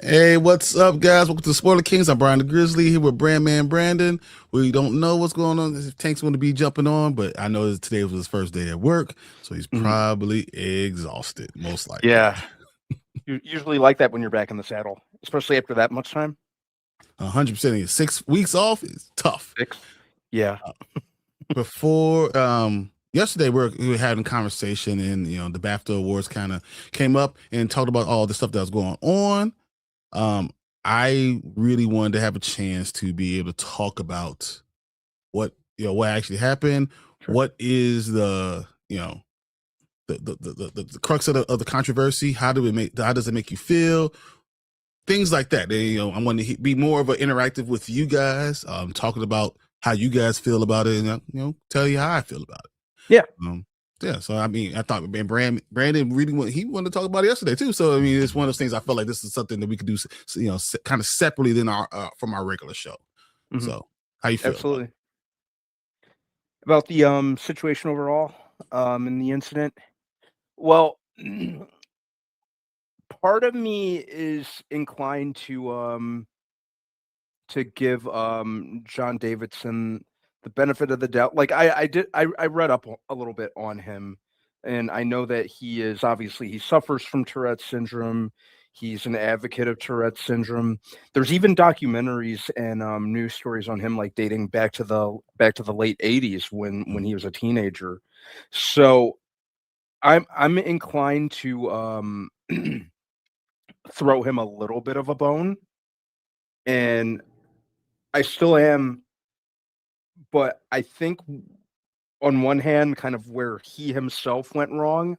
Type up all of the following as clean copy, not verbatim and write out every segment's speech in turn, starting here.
Hey, what's up, guys? Welcome to the Spoiler Kings. I'm Brian the Grizzly here with Brandman Brandon. We don't know what's going on. If Tank's going to be jumping on, but I know that today was his first day at work, so he's Mhm. probably exhausted, most likely. Yeah, you usually like that when you're back in the saddle, especially after that much time. 100%. 6 weeks off is tough. 6. Yeah. Uh, Before yesterday, we were having a conversation, and the Bafta Awards kind of came up and talked about all the stuff that was going on. Um, I really wanted to have a chance to be able to talk about what actually happened. Sure. What is the crux of the controversy? How does it make you feel? Things like that. I want to be more of an interactive with you guys, talking about how you guys feel about it, and tell you how I feel about it. Yeah. um yeah, so I mean, I thought Brandon really wanted to talk about it yesterday too. So I mean, it's one of those things. I felt like this is something that we could do, kind of separately than our from our regular show. Mhm. So how you feel about Absolutely. About the situation overall, in the incident. Well, part of me is inclined to give John Davidson the benefit of the doubt. Like I read up a little bit on him, and I know that he suffers from Tourette's syndrome. He's an advocate of Tourette's syndrome. There's even documentaries and news stories on him, like dating back to the late '80s when it? he was a teenager. So I'm inclined to throw him a little bit of a bone, and I still am. But I think on one hand, kind of where he himself went wrong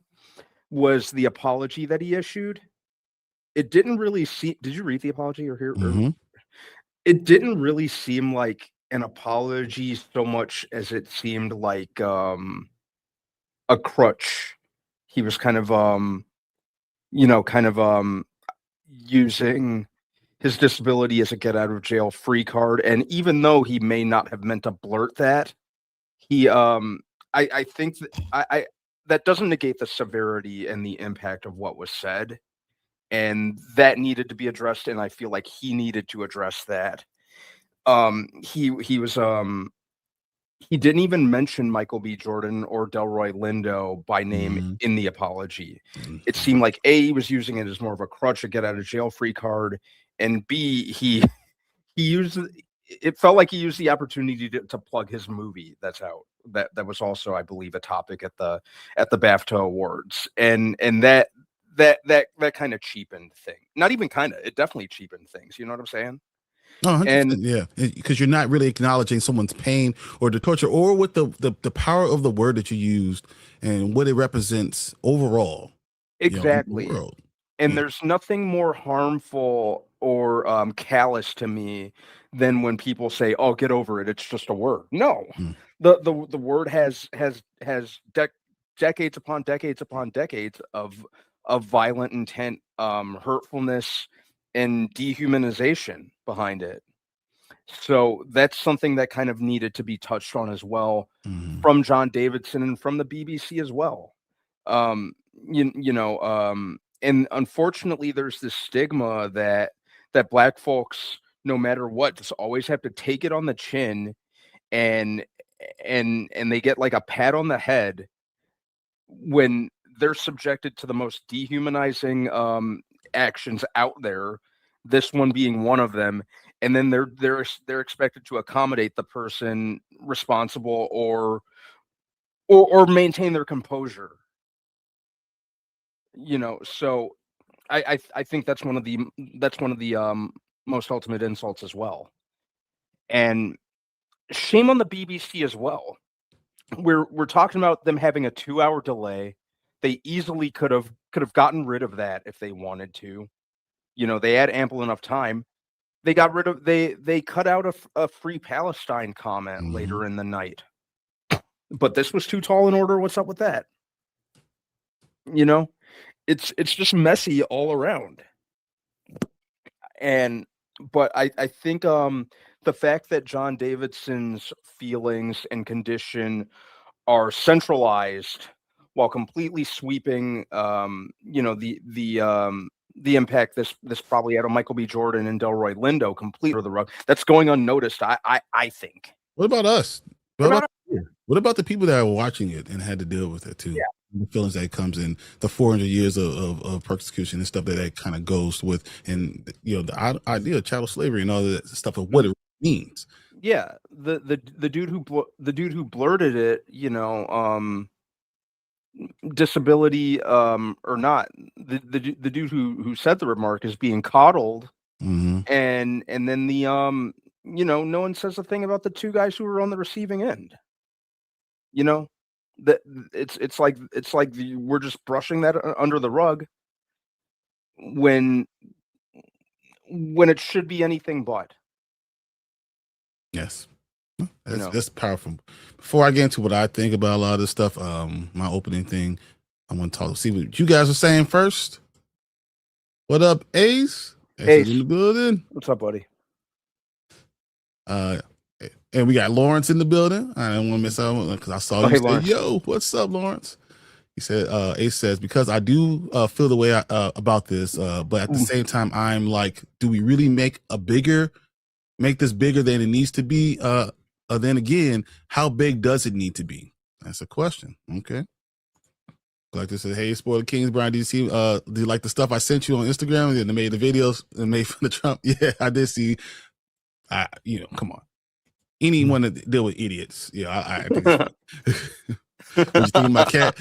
was the apology that he issued. It didn't really seem. Did you read the apology or hear? Or Mm-hmm. it didn't really seem like an apology so much as it seemed like a crutch. He was kind of using his disability as a get out of jail free card. And even though he may not have meant to blurt that, he I think I that doesn't negate the severity and the impact of what was said, and that needed to be addressed, and I feel like he needed to address that. He didn't even mention Michael B. Jordan or Delroy Lindo by name Mm-hmm. in the apology. It Mm-hmm. seemed like A, he was using it as more of a crutch, a get out of jail free card, and B, he used it felt like he used the opportunity to plug his movie that's out. That was also, I believe, a topic at the BAFTA Awards. And that kind of cheapened thing. Not even kind of, it definitely cheapened things. You know what I'm saying? Oh, And 100%, yeah, because you're not really acknowledging someone's pain or the torture or with the power of the word that you used and what it represents overall, in the exactly. world. And Yeah. there's nothing more harmful or callous to me than when people say, "Oh, get over it. It's just a word." No, Mm. the word has decades upon decades upon decades of violent intent, hurtfulness, and dehumanization behind it. So that's something that kind of needed to be touched on as well Mhm. from John Davidson and from the BBC as well. Um, and unfortunately, there's this stigma that black folks, no matter what, just always have to take it on the chin, and and they get like a pat on the head when they're subjected to the most dehumanizing actions out there, this one being one of them, and then they're expected to accommodate the person responsible or maintain their composure. So I think that's one of the most ultimate insults as well. And shame on the BBC as well. We're talking about them having a 2-hour delay. They easily could have gotten rid of that if they wanted to. They had ample enough time. They cut out a free Palestine comment Mhm. later in the night. But this was too tall in order. What's up with that? You know, it's just messy all around. And but I think the fact that John Davidson's feelings and condition are centralized while completely sweeping the impact this probably had on Michael B. Jordan and Delroy Lindo completely under the rug. That's going unnoticed. I think. What about us? What What about about what about the people that are watching it and had to deal with it too? Yeah. The feelings that comes in, the 400 years of persecution and stuff that kind of goes with, and the idea of chattel slavery and all that stuff of what it means. Yeah, the dude who blurted it, disability or not, the dude who said the remark is being coddled, Mm-hmm. and then no one says a thing about the two guys who were on the receiving end. That it's like we're just brushing that under the rug when it should be anything but. Yes. That's powerful. Before I get into what I think about a lot of this stuff, my opening thing, I want to see what you guys are saying first. What up, Ace? Ace in the building. What's up, buddy? And we got Lawrence in the building. I didn't want to miss out because I saw you say, "Yo, what's up, Lawrence?" He said, Ace says, because I do feel the way about this, but at the same time, I'm like, do we really make this bigger than it needs to be? Then again, how big does it need to be? That's a question. Okay. Like this said, hey, Spoiler Kings, Brian, do you like the stuff I sent you on Instagram and they made the videos and made fun of Trump? Yeah, I did see. Come on. Anyone that deal with idiots. Yeah, I think what you think of my cat?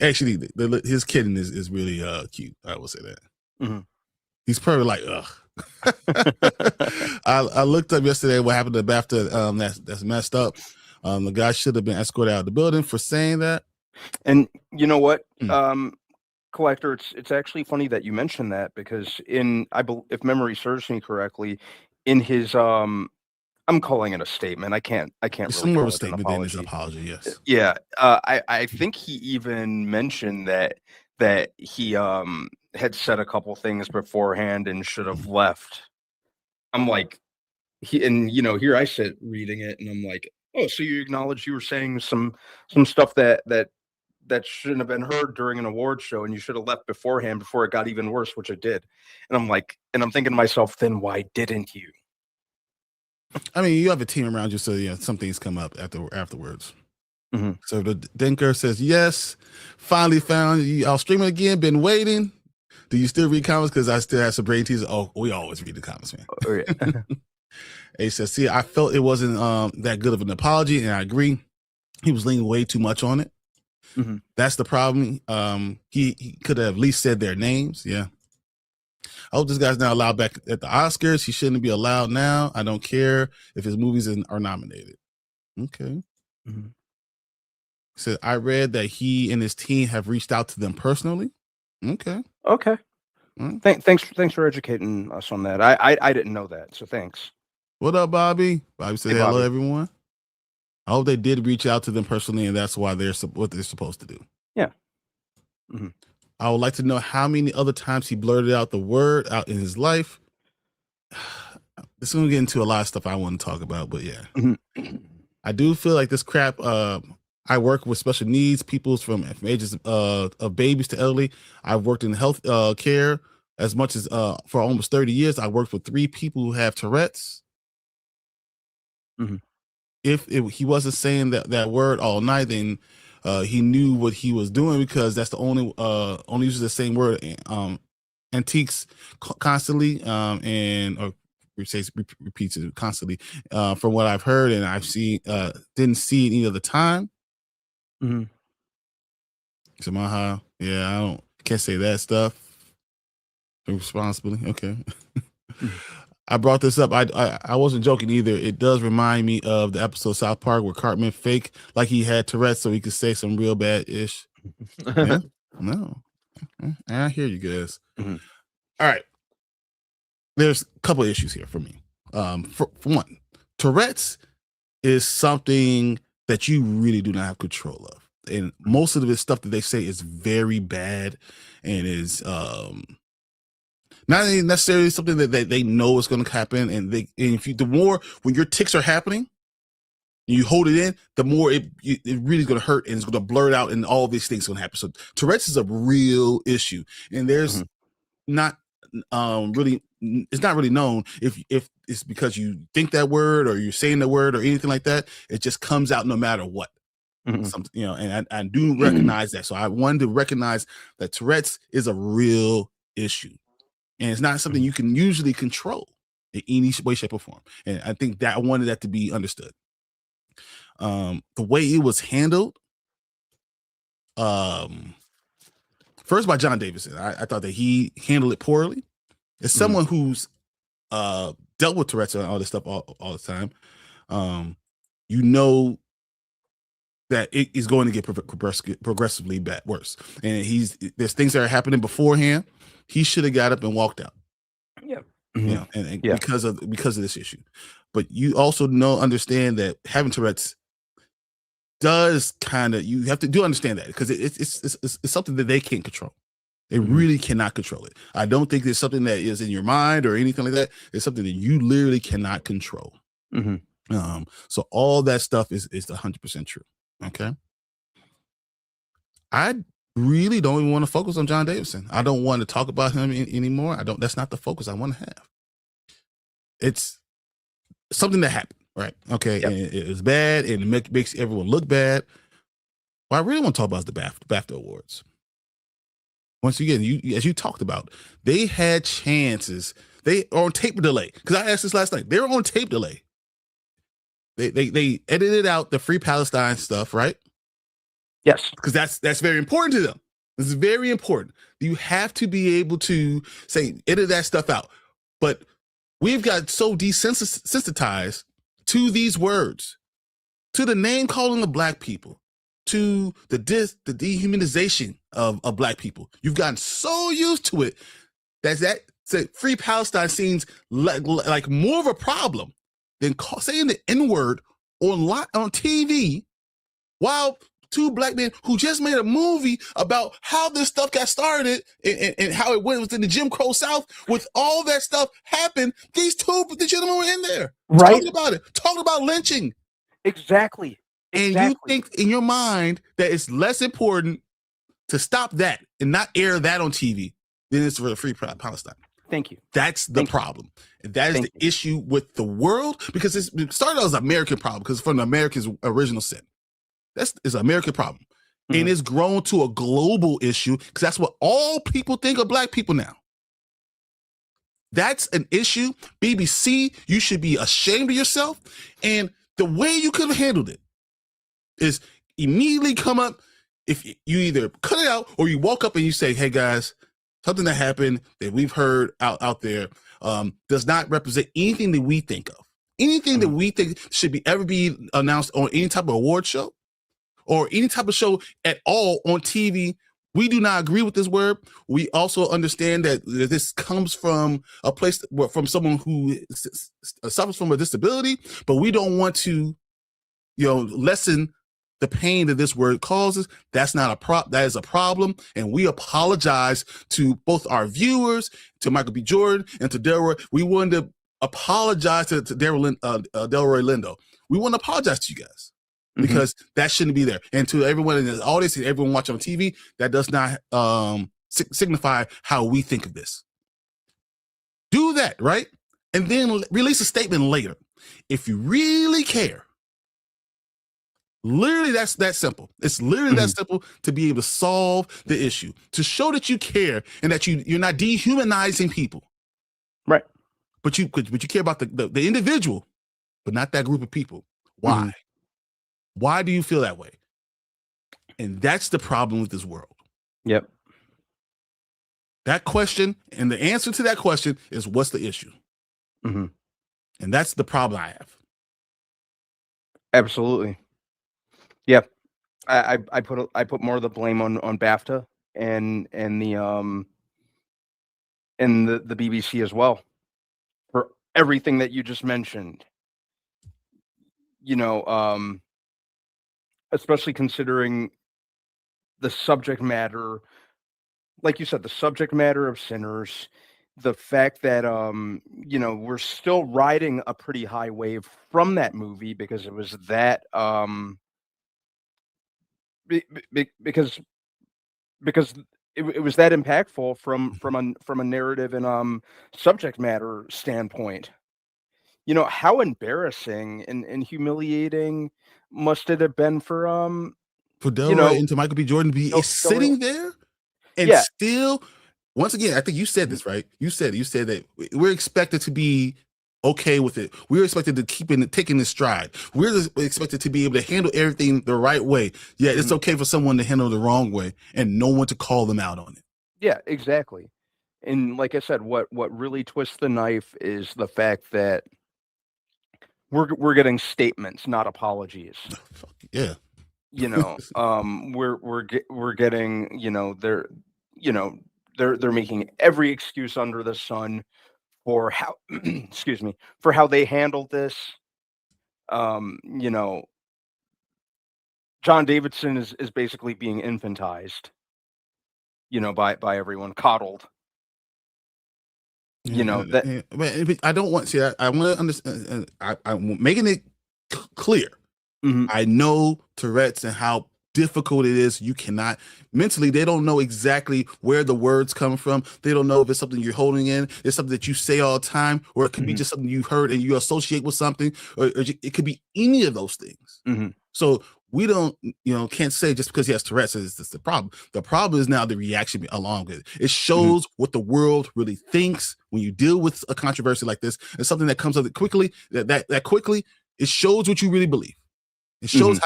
Actually, his kitten is really cute. I will say that. Mm-hmm. He's probably like, ugh. I looked up yesterday what happened to Bafta. That's messed up. The guy should have been escorted out of the building for saying that. And you know what, Collector, it's actually funny that you mentioned that, because if memory serves me correctly, in his I'm calling it a statement. I can't It's really somewhere call of a it statement than his apology. Yes. Yeah. I think he even mentioned that he had said a couple things beforehand and should have left. I'm like, here I sit reading it and I'm like, oh, so you acknowledge you were saying some stuff that shouldn't have been heard during an award show, and you should have left beforehand before it got even worse, which it did. And I'm like, I'm thinking to myself, then why didn't you? I mean, you have a team around you, so some things come up afterwards. Mm-hmm. So the Denker says, yes, finally found you. I'll stream it again. Been waiting. Do you still read comments? Because I still have some brain teasers. Oh, we always read the comments, man. Oh, yeah. He says, see, I felt it wasn't that good of an apology, and I agree. He was leaning way too much on it. Mm-hmm. That's the problem. He could have at least said their names. Yeah. I hope this guy's not allowed back at the Oscars. He shouldn't be allowed now. I don't care if his movies are nominated. Okay. Mm-hmm. He said, I read that he and his team have reached out to them personally. Okay. Okay. Right. Thanks for educating us on that. I didn't know that, so thanks. What up, Bobby? Bobby said, hey, hello, everyone. I hope they did reach out to them personally, and that's why they're what they're supposed to do. Yeah. Mm-hmm. I would like to know how many other times he blurted out the word out in his life. This is going to get into a lot of stuff I want to talk about, but yeah. Mm-hmm. I do feel like this crap. I work with special needs people from ages of babies to elderly. I've worked in health care as much as for almost 30 years. I worked with 3 people who have Tourette's. Mm-hmm. If he wasn't saying that word all night, then he knew what he was doing, because that's the only uses the same word, antiques constantly, or repeats it constantly. From what I've heard and I've seen, didn't see it any other time. Mm-hmm. So Maha, yeah, can't say that stuff responsibly. Okay. Mm-hmm. I brought this up. I wasn't joking either. It does remind me of the episode South Park where Cartman fake like he had Tourette's so he could say some real bad ish. Yeah? No. I hear you guys. Mm-hmm. All right. There's a couple of issues here for me. For one, Tourette's is something that you really do not have control of. And most of the stuff that they say is very bad and is not necessarily something that they know is going to happen. And the more when your tics are happening, and you hold it in, the more it really is going to hurt and it's going to blur it out, and all these things are going to happen. So Tourette's is a real issue, and there's not really, it's not really known if it's because you think that word or you're saying the word or anything like that. It just comes out no matter what. And I do recognize that. So I wanted to recognize that Tourette's is a real issue, and it's not something you can usually control in any way, shape, or form. And I think that I wanted that to be understood. The way it was handled, first by John Davison, I thought that he handled it poorly. As someone who's dealt with Tourette's and all this stuff all the time, you know that it is going to get progressively worse. And there's things that are happening beforehand. He should have got up and walked out. Yep. You know, and because of this issue. But you also understand that having Tourette's does you have to understand that, because it's something that they can't control. They really cannot control it. I don't think it's something that is in your mind or anything like that. It's something that you literally cannot control. So all that stuff is 100% true. Okay. I really don't even want to focus on John Davison. I don't want to talk about him anymore. That's not the focus I want to have. It's something that happened, right? Okay. Yep. And it was bad, and it makes everyone look bad. What I really want to talk about is the BAFTA Awards. Once again, as you talked about, they had chances. They are on tape delay. Because I asked this last night. They were on tape delay. They edited out the Free Palestine stuff, right? Yes. Because that's very important to them. This is very important. You have to be able to say, edit that stuff out. But we've got so desensitized to these words, to the name calling of Black people, to the dehumanization of Black people. You've gotten so used to it that Free Palestine seems like more of a problem than saying the N-word on TV, while two Black men who just made a movie about how this stuff got started and how it went within the Jim Crow South, with all that stuff happened. These two gentlemen were in there, right, talking about it, talking about lynching. Exactly. And you think in your mind that it's less important to stop that and not air that on TV than it's for the Free Palestine. Thank you. That's the problem. That is the issue with the world, because it started out as an American problem, because from the Americans' original sin. It's an American problem. And it's grown to a global issue, because that's what all people think of Black people now. That's an issue. BBC, you should be ashamed of yourself. And the way you could have handled it is immediately come up. If you either cut it out or you walk up and you say, hey guys, something that happened that we've heard out there does not represent anything that we think of. Anything that we think should ever be announced on any type of award show or any type of show at all on TV. We do not agree with this word. We also understand that this comes from a place from someone who suffers from a disability, but we don't want to, lessen the pain that this word causes. That's not that is a problem. And we apologize to both our viewers, to Michael B. Jordan, and to Delroy. We wanted to apologize to Delroy Lindo. We want to apologize to you guys, because that shouldn't be there. And to everyone in the audience and everyone watching on TV, that does not signify how we think of this. Do that, right? And then release a statement later. If you really care, literally, that's that simple. It's literally that simple to be able to solve the issue, to show that you care and that you're not dehumanizing people. Right. But you care about the individual, but not that group of people. Why? Why do you feel that way? And that's the problem with this world. Yep. That question, and the answer to that question is, what's the issue? And that's the problem I have. Absolutely. Yeah, I put more of the blame on BAFTA and the BBC as well for everything that you just mentioned. Especially considering the subject matter, like you said, the subject matter of Sinners, the fact that we're still riding a pretty high wave from that movie, because it was that because it was that impactful from a narrative and subject matter standpoint. You know, how embarrassing and humiliating must it have been For you Delroy know, and to Michael B. Jordan to be Del Rey. sitting there and Yeah. still, once again, I think you said this, right? You said that we're expected to be okay with it. We're expected to keep taking this stride. We're expected to be able to handle everything the right way. Yeah, it's Mhm. okay for someone to handle it the wrong way and no one to call them out on it. Yeah, exactly. And like I said, what really twists the knife is the fact that we're getting statements, not apologies. Fuck yeah. You know, we're getting, you know, they're making every excuse under the sun for how excuse me, for how they handled this. You know, John Davidson is basically being infantized, by everyone, coddled. You know, that But I don't want see. I want to understand. I'm making it clear. mhm, I know Tourette's and how difficult it is. You cannot mentally, they don't know exactly where the words come from. They don't know if it's something you're holding in, it's something that you say all the time, or it could be mhm, just something you heard and you associate with something, or it could be any of those things. mhm, So we don't, can't say just because he has Tourette's is this the problem. The problem is now the reaction along with it. It mhm, shows what the world really thinks when you deal with a controversy like this. It's something that comes up quickly, that quickly, it shows what you really believe. It shows mhm.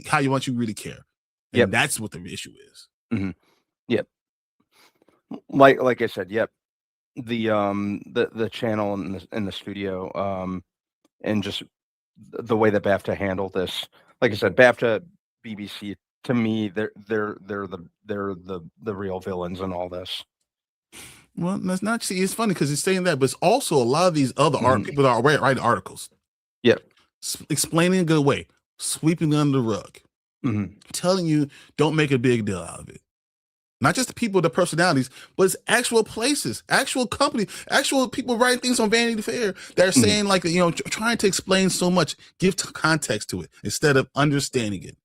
how you want you really care. And Yep. that's what the issue is. Mhm. Yep. Like I said, yep. The channel in the studio, and just the way that BAFTA handled this. Like I said, BAFTA, BBC, to me, they're the real villains in all this. Well, that's not see, it's funny because he's saying that, but it's also a lot of these other art Mhm. people that are writing articles, Yep. explaining in a good way, sweeping it under the rug, Mhm. telling you don't make a big deal out of it. Not just the people, the personalities, but it's actual places, actual company, actual people writing things on Vanity Fair that are Mhm. saying like, trying to explain so much, give context to it instead of understanding it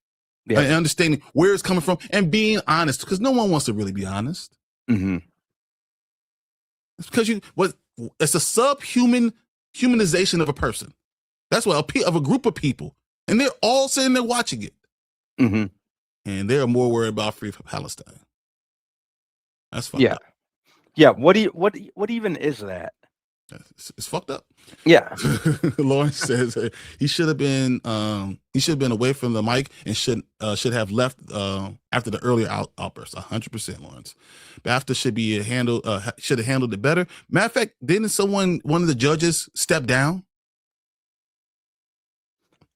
Yep. and understanding where it's coming from and being honest because no one wants to really be honest. Mhm. It's because it's a subhuman humanization of a person. That's what of a group of people. And they're all sitting there watching it. Mhm. And they're more worried about free Palestine. That's fucked Yeah. up. Yeah. What even is that? It's fucked up. Yeah. Lawrence says he should have been away from the mic and should have left after the earlier outburst. 100%, Lawrence. BAFTA should have handled it better. Matter of fact, didn't one of the judges step down?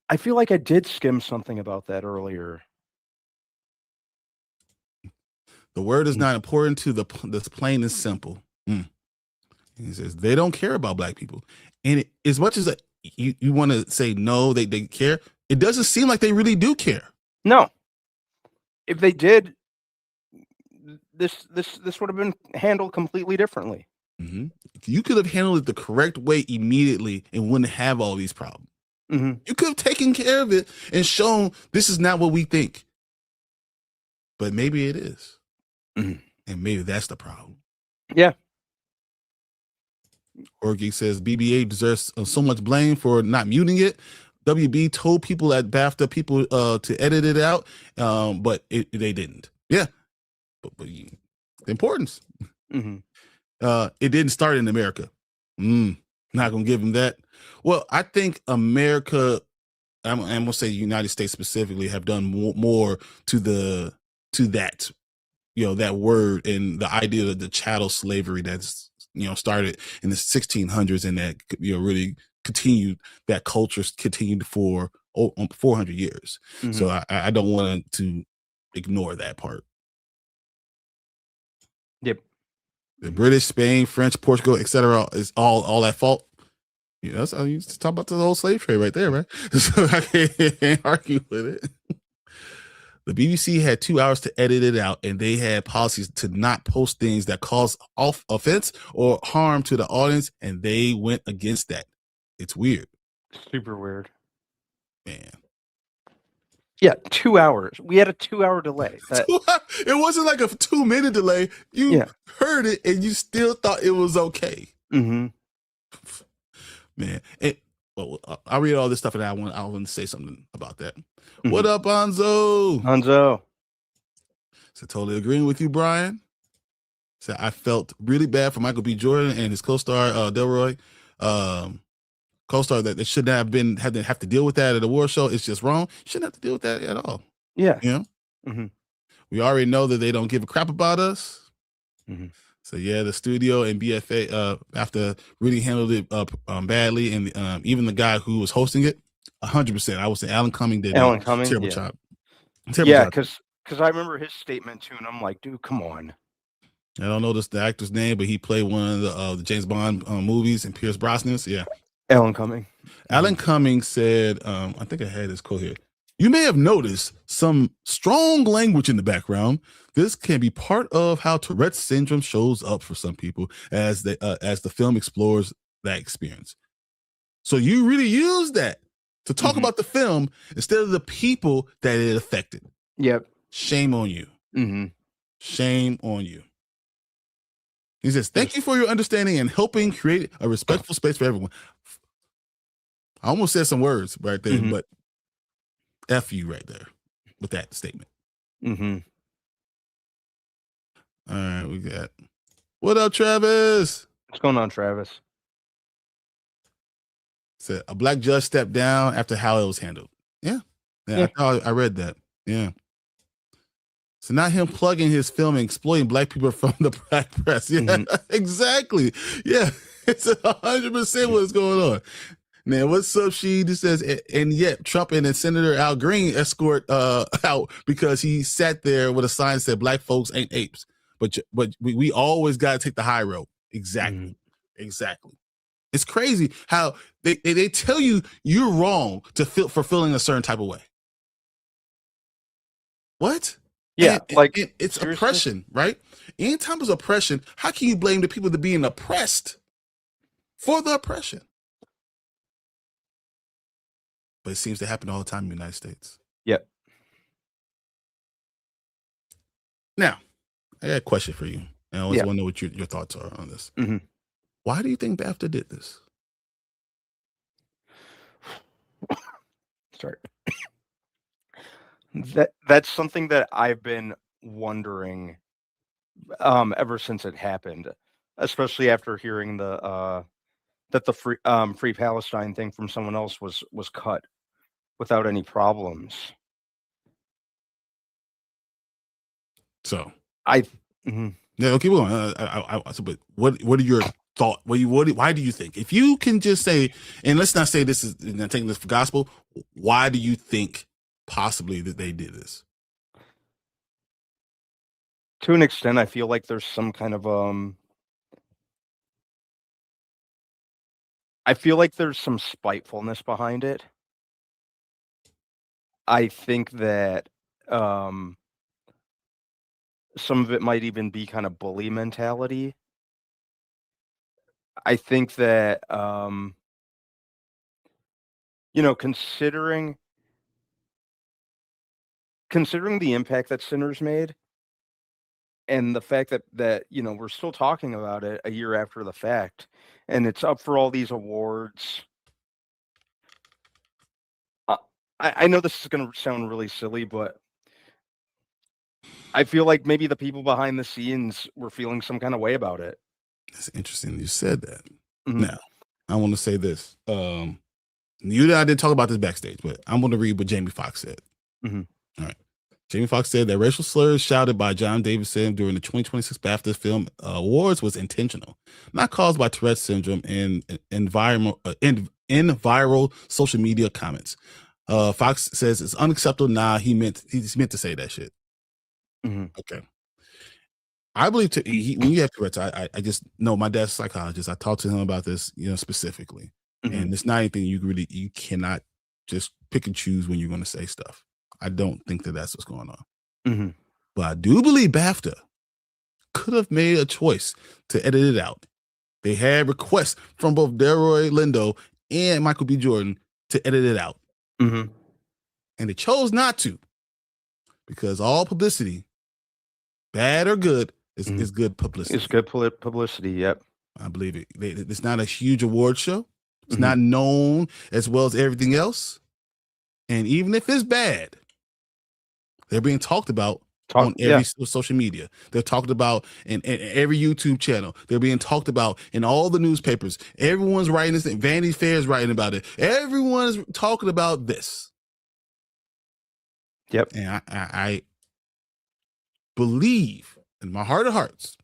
I feel like I did skim something about that earlier. The word is Mm. not important to the plain and simple. He says they don't care about black people, and as much as you want to say no, they care. It doesn't seem like they really do care. No. If they did, this would have been handled completely differently. Mm-hmm. You could have handled it the correct way immediately and wouldn't have all these problems. Mhm. You could have taken care of it and shown this is not what we think, but maybe it is, Mhm. and maybe that's the problem. Yeah. Orgy says BBA deserves so much blame for not muting it. WB told people at BAFTA to edit it out, but they didn't. Yeah, but the importance. Mhm. It didn't start in America. Not gonna give him that. Well, I think America, I'm gonna say the United States specifically, have done more to that, that word and the idea of the chattel slavery that's started in the 1600s and that really continued, that culture continued for 400 years. So Mhm. I don't want to ignore that part. Yep. The British, Spain, French, Portugal, etc. is all that fault. Yeah, that's how you talk about the whole slave trade right there, right? So I can't argue with it. The BBC had 2 hours to edit it out, and they had policies to not post things that cause offense or harm to the audience, and they went against that. It's weird, Super weird. man. Yeah, 2 hours. We had a 2-hour delay. It wasn't like a 2-minute delay. You heard it and you still thought it was okay. Mm-hmm. Man, I'll read all this stuff and I want to say something about that. Mm-hmm. What up, Hanzo? So totally agreeing with you, Brian. So I felt really bad for Michael B. Jordan and his co-star Delroy. Co-star that they shouldn't have to deal with that at a war show. It's just wrong. Shouldn't have to deal with that at all. Yeah. You know? Mm-hmm. We already know that they don't give a crap about us. Mm-hmm. So yeah, the studio and BFA after really handled it badly, and even the guy who was hosting it, 100%. I would say Alan Cumming did a terrible job. Yeah, because I remember his statement too, and I'm like, dude, come on. I don't know the actor's name, but he played one of the James Bond movies and Pierce Brosnan's. Yeah, Alan Cumming. Alan Cumming said, I think I had his quote here. You may have noticed some strong language in the background. This can be part of how Tourette's syndrome shows up for some people as the film explores that experience. So you really use that to talk about the film instead of the people that it affected. Yep. Shame on you. Mm-hmm. Shame on you. He says, thank you for your understanding and helping create a respectful space for everyone. I almost said some words right there, but F you right there with that statement. Mm-hmm. All right, we got. What up, Travis? What's going on, Travis? Said a black judge stepped down after how it was handled. Yeah. I read that. Yeah. So not him plugging his film and exploiting black people from the black press. Yeah, exactly. Yeah, it's 100% what's going on. Now, what's up, she just says, and yet Trump and then Senator Al Green escort out because he sat there with a sign that said black folks ain't apes. But we always got to take the high road. Exactly. Exactly. It's crazy how they tell you you're wrong for feeling a certain type of way. What? Yeah, it's seriously? Oppression, right? Anytime there's oppression, how can you blame the people that are being oppressed for the oppression? But it seems to happen all the time in the United States. Yep. Now, I got a question for you. And I always want to know what your thoughts are on this. Mm-hmm. Why do you think Bafta did this? Sorry. That's something that I've been wondering ever since it happened, especially after hearing that the Free Palestine thing from someone else was cut without any problems. So yeah, keep going. But what are your thoughts? Why do you think, if you can just say, and let's not say this is not taking this for gospel, why do you think possibly that they did this? To an extent, I feel like there's some kind of I feel like there's some spitefulness behind it. I think that some of it might even be kind of bully mentality. I think that considering the impact that Sinners made, and the fact that we're still talking about it a year after the fact, and it's up for all these awards. I know this is going to sound really silly, but I feel like maybe the people behind the scenes were feeling some kind of way about it. That's interesting you said that. Now, I want to say this. You and I didn't talk about this backstage, but I'm going to read what Jamie Foxx said. All right. Jamie Foxx said that racial slurs shouted by John Davidson during the 2026 BAFTA Film Awards was intentional, not caused by Tourette's syndrome and in viral social media comments. Fox says it's unacceptable. Nah, he's meant to say that shit. Okay. I believe when you have Tourette's, I just know my dad's a psychologist. I talked to him about this, specifically, and it's not anything you cannot just pick and choose when you're going to say stuff. I don't think that's what's going on. But I do believe BAFTA could have made a choice to edit it out. They had requests from both Delroy Lindo and Michael B. Jordan to edit it out. and they chose not to, because all publicity, bad or good, is good publicity. It's good publicity. Yep. I believe it. It's not a huge award show. It's Mm-hmm. not known as well as everything else. And even if it's bad, they're being talked about on every social media. They're talked about in every YouTube channel. They're being talked about in all the newspapers. Everyone's writing this. Vanity Fair is writing about it. Everyone's talking about this. Yep. And I believe in my heart of hearts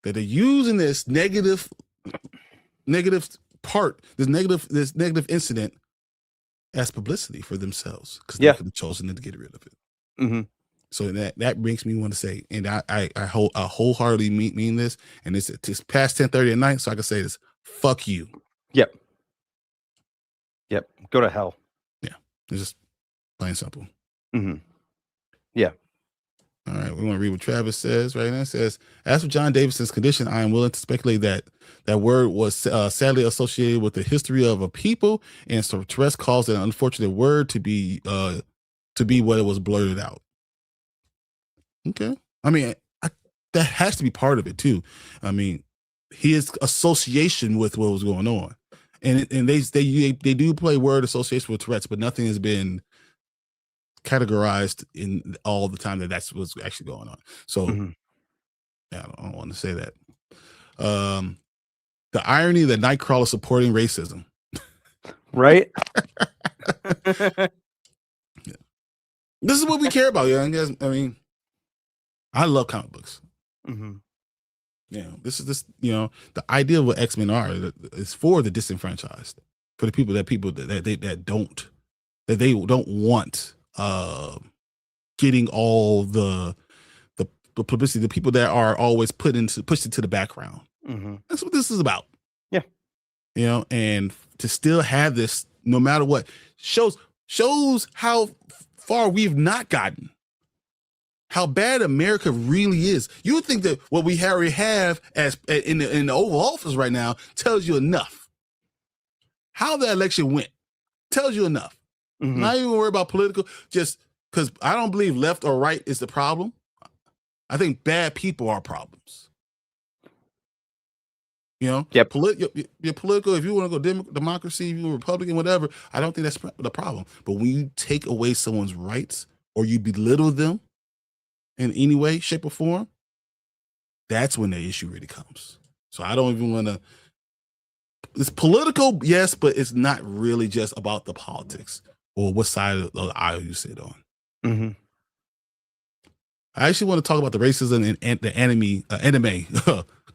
that they're using this negative part, this negative incident as publicity for themselves, because they could have chosen to get rid of it. Mm-hmm. So that makes me want to say, and I wholeheartedly mean this, and it's past 10:30 at night, so I can say this: fuck you. Yep. Go to hell. Yeah, it's just plain simple. Mm-hmm. Yeah. All right, we want to read what Travis says right now. It says, as for John Davison's condition, I am willing to speculate that word was sadly associated with the history of a people, and so Tourette's caused an unfortunate word to be what it was blurted out. Okay, I mean, that has to be part of it too. I mean, his association with what was going on, and they do play word association with Tourette's, but nothing has been categorized in all the time that's what's actually going on. So yeah, I don't want to say that. The irony that Nightcrawler supporting racism, right? Yeah. This is what we care about, young guys. I mean, I love comic books. Mm-hmm. This is the idea of what X-Men are is for the disenfranchised, for the people that don't want getting all the publicity, the people that are always pushed into the background. Mm-hmm. That's what this is about. Yeah. And to still have this, no matter what, shows how far we've not gotten, how bad America really is. You would think that what we already have as in the Oval Office right now tells you enough. How the election went tells you enough. Mm-hmm. Not even worry about political, just because I don't believe left or right is the problem. I think bad people are problems. Yep. Your political, if you want to go democracy, if you're Republican, whatever, I don't think that's the problem. But when you take away someone's rights or you belittle them in any way, shape, or form, that's when the issue really comes. So I don't even want to. It's political, yes, but it's not really just about the politics or what side of the aisle you sit on. Mm-hmm. I actually want to talk about the racism and the anime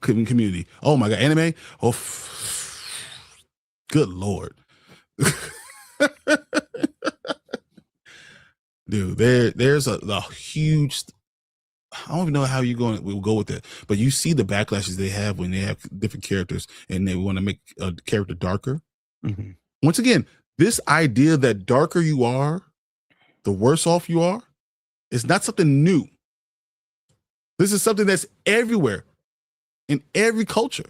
community. Oh my God, anime! Oh, good Lord. Dude, there's a huge, I don't even know how we'll go with that, but you see the backlashes they have when they have different characters and they want to make a character darker. Mm-hmm. Once again, this idea that darker you are, the worse off you are, is not something new. This is something that's everywhere, in every culture.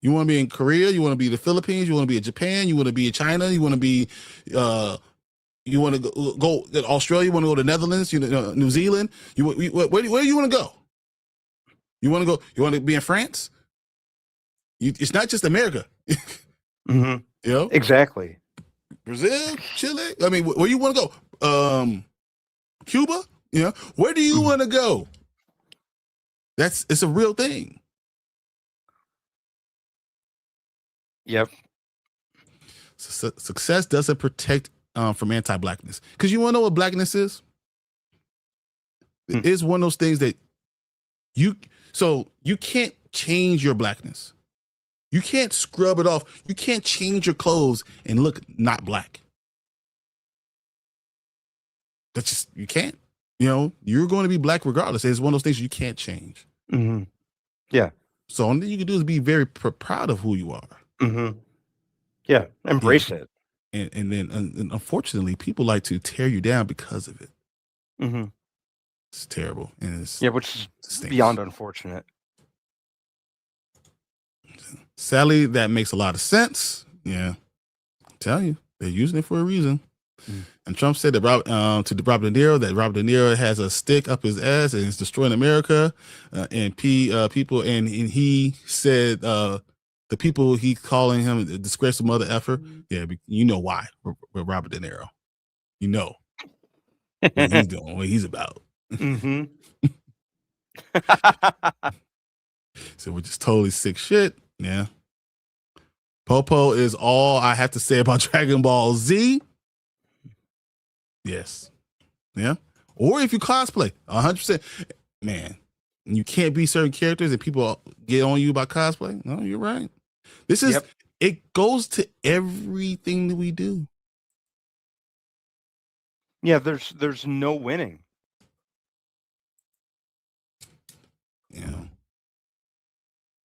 You want to be in Korea, you want to be in the Philippines, you want to be in Japan, you want to be in China, you want to be, you want to go to Australia, you want to go to the Netherlands, New Zealand. Where do you want to go? You want to be in France? It's not just America. Mm-hmm. Exactly. Brazil, Chile. I mean, where you want to go? Cuba. Where do you want to go? It's a real thing. Yep. Success doesn't protect from anti-blackness, because you want to know what blackness is? It's one of those things that you can't change your blackness. You can't scrub it off. You can't change your clothes and look not black. That's just, you can't. You're going to be black regardless. It's one of those things you can't change. Mm-hmm. Yeah. So all you can do is be very proud of who you are. Mm-hmm. Yeah. Embrace it. And then unfortunately, people like to tear you down because of it. Mm-hmm. It's terrible. And which is beyond unfortunate. Sadly, that makes a lot of sense. Yeah. I tell you, they're using it for a reason. Mm. And Trump said that Robert De Niro that Robert De Niro has a stick up his ass and is destroying America, and people. And he said the people he's calling him a disgraceful mother effer. Yeah, you know why? With Robert De Niro, you know what he's doing, what he's about. Mm-hmm. So we're just totally sick shit. Yeah. Popo is all I have to say about Dragon Ball Z. Yes. Yeah. Or if you cosplay, 100%. Man, you can't be certain characters and people get on you about cosplay. No, you're right. This is, it goes to everything that we do. Yeah, there's no winning. Yeah.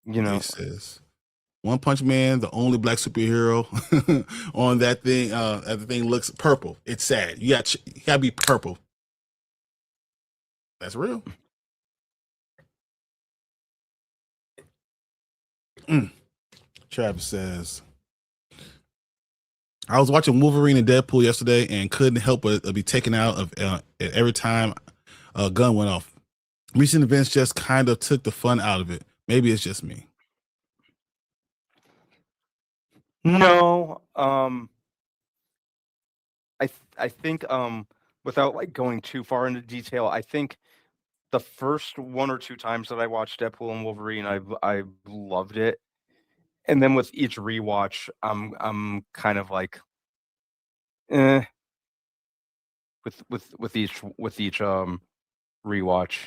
You know, He says One Punch Man, the only black superhero on that thing. That thing looks purple. It's sad. You gotta be purple. That's real. Travis says, I was watching Wolverine and Deadpool yesterday and couldn't help but be taken out of every time a gun went off. Recent events just kind of took the fun out of it. Maybe it's just me. no. I think without like going too far into detail, I think the first one or two times that I watched Deadpool and Wolverine, I loved it. And then with each rewatch, I'm kind of like, eh, with each rewatch.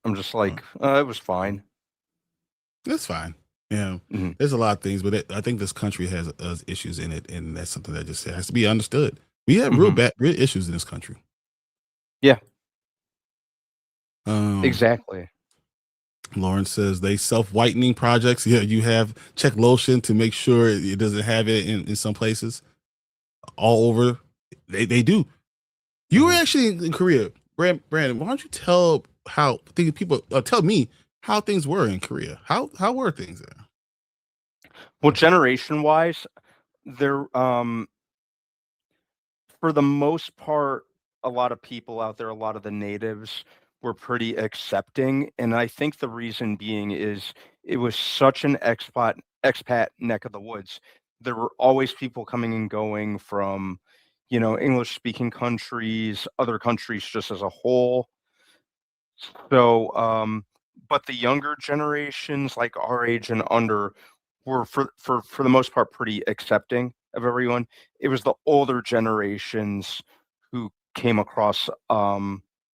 I'm just like, it was fine. That's fine. Yeah, Mm-hmm. there's a lot of things, but I think this country has issues in it, and that's something that just has to be understood. We have real issues in this country. Yeah. Exactly. Exactly. Lauren says they self-whitening projects. Yeah, you have check lotion to make sure it doesn't have it in some places. All over, they do. You were actually in Korea, Brandon. Why don't you tell people tell me how things were in Korea? How were things there? Well, generation wise, there for the most part, a lot of people out there, a lot of the natives were pretty accepting, and I think the reason being is it was such an expat neck of the woods. There were always people coming and going from, English speaking countries, other countries just as a whole. So, but the younger generations, like our age and under, were for the most part pretty accepting of everyone. It was the older generations who came across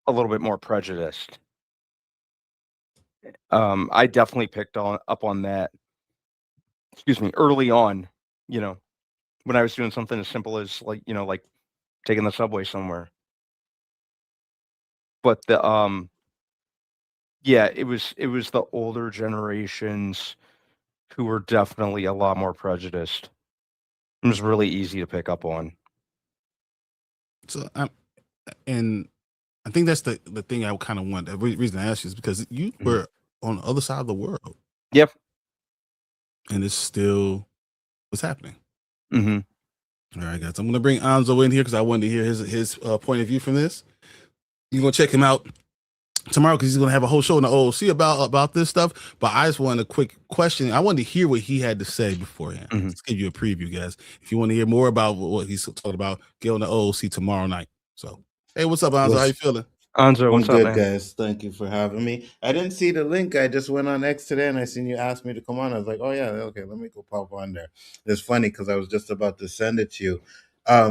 a little bit more prejudiced. I definitely picked up on that. Excuse me, early on, when I was doing something as simple as like taking the subway somewhere. But yeah, it was the older generations who were definitely a lot more prejudiced. It was really easy to pick up on. So, and I think that's the thing I kind of want. The reason I asked you is because you were on the other side of the world. Yep. And it's still what's happening. Mm-hmm. All right, guys. I'm going to bring Anzo in here because I wanted to hear his point of view from this. You're going to check him out tomorrow because he's going to have a whole show in the OOC about this stuff. But I just wanted a quick question. I wanted to hear what he had to say beforehand. Let's give you a preview, guys. If you want to hear more about what he's talking about, get on the OOC tomorrow night. So, hey, what's up, Anzo? How you feeling? Anzo, what's up, man? Guys. Thank you for having me. I didn't see the link. I just went on X today and I seen you ask me to come on. I was like, oh yeah, okay, let me go pop on there. It's funny because I was just about to send it to you.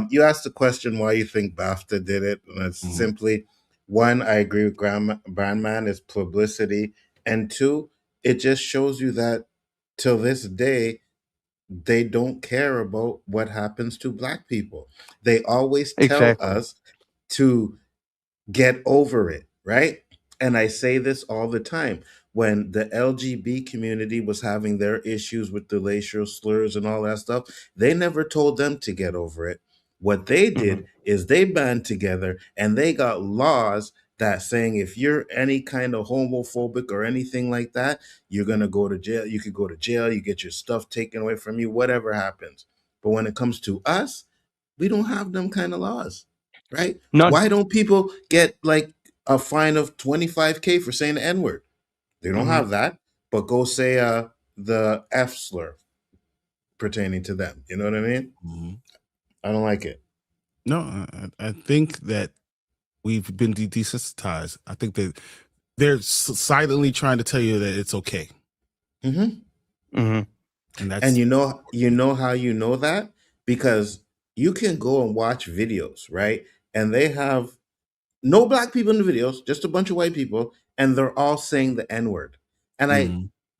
You asked the question why you think Bafta did it, and it's simply one. I agree with Brandman is publicity, and two, it just shows you that till this day they don't care about what happens to Black people. They always tell us to get over it, right? And I say this all the time. When the LGB community was having their issues with the racial slurs and all that stuff, they never told them to get over it. What they did is they band together and they got laws that saying if you're any kind of homophobic or anything like that, you're going to go to jail. You could go to jail, you get your stuff taken away from you, whatever happens. But when it comes to us, we don't have them kind of laws, right? None. Why don't people get like a fine of 25K for saying the N-word? They don't have that, but go say the F slur pertaining to them. You know what I mean? I don't like it. No, I think that we've been desensitized. I think that they're silently trying to tell you that it's okay. And that's you know how you know that? Because you can go and watch videos, right? And they have no black people in the videos, just a bunch of white people, and they're all saying the N-word. And it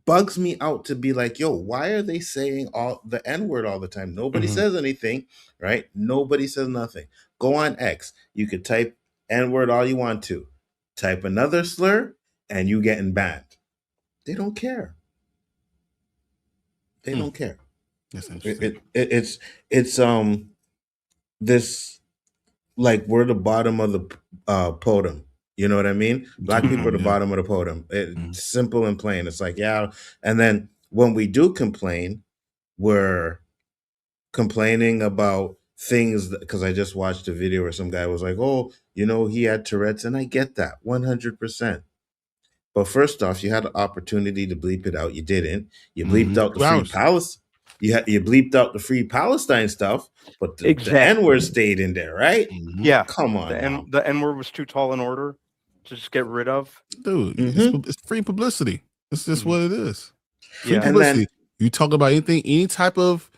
bugs me out to be like, yo, why are they saying all the N-word all the time? Nobody says anything, right? Nobody says nothing. Go on X. You could type N-word all you want to. Type another slur, and you getting banned. They don't care. They don't care. That's interesting. It's this, like, we're the bottom of the podium. You know what I mean? Black people are the bottom of the podium. It's simple and plain. It's like, yeah. And then when we do complain, we're complaining about things because I just watched a video where some guy was like, oh, you know, he had Tourette's, and I get that 100%. But first off, you had the opportunity to bleep it out. You didn't. You bleeped out the free Palestine. You bleeped out the free Palestine stuff, but the N-word stayed in there, right? Yeah. Come on. The N-word was too tall an order to just get rid of. Dude, it's free publicity. It's just what it is. Free Yeah. publicity. And then, you talk about anything, any type of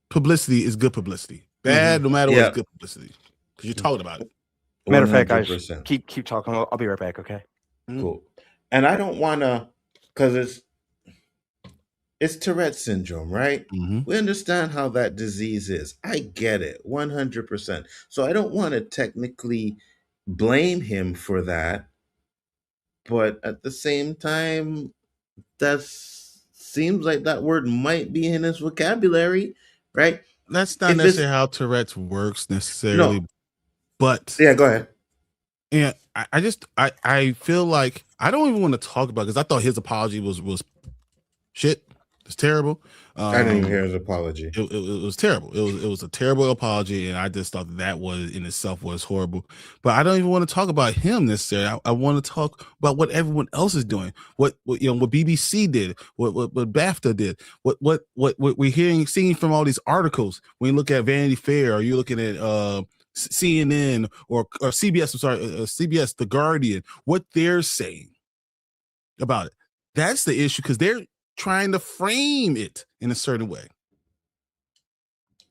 publicity is good publicity. Bad, no matter what, it's good publicity. Because you're talking about it. Matter of fact, guys, keep talking. I'll be right back, okay? Cool. And I don't want to, because it's Tourette syndrome, right? We understand how that disease is. I get it, 100%. So I don't want to technically blame him for that. But at the same time, that seems like that word might be in his vocabulary, right? That's not necessarily how Tourette's works necessarily. No. But yeah, go ahead. And I feel like I don't even want to talk about, because I thought his apology was shit. It's terrible. I didn't even hear his apology. It was terrible. It was a terrible apology, and I just thought that was in itself was horrible. But I don't even want to talk about him necessarily. I want to talk about what everyone else is doing. What BBC did, what Bafta did, what we're seeing from all these articles. When you look at Vanity Fair, or you're looking at CNN or CBS, CBS, The Guardian, what they're saying about it. That's the issue, because they're trying to frame it in a certain way.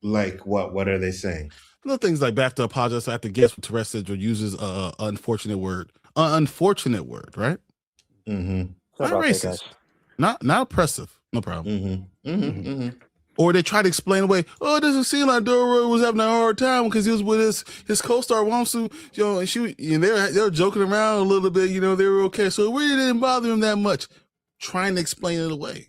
Like what? What are they saying? Little things like Bafta apologized. I have to guess what Tourette's or uses unfortunate word. Unfortunate word, right? Not racist. Not oppressive. No problem. Or they try to explain away, oh, it doesn't seem like Delroy was having a hard time because he was with his co-star Wamsu, and they were joking around a little bit, they were okay. So it really didn't bother him that much. Trying to explain it away.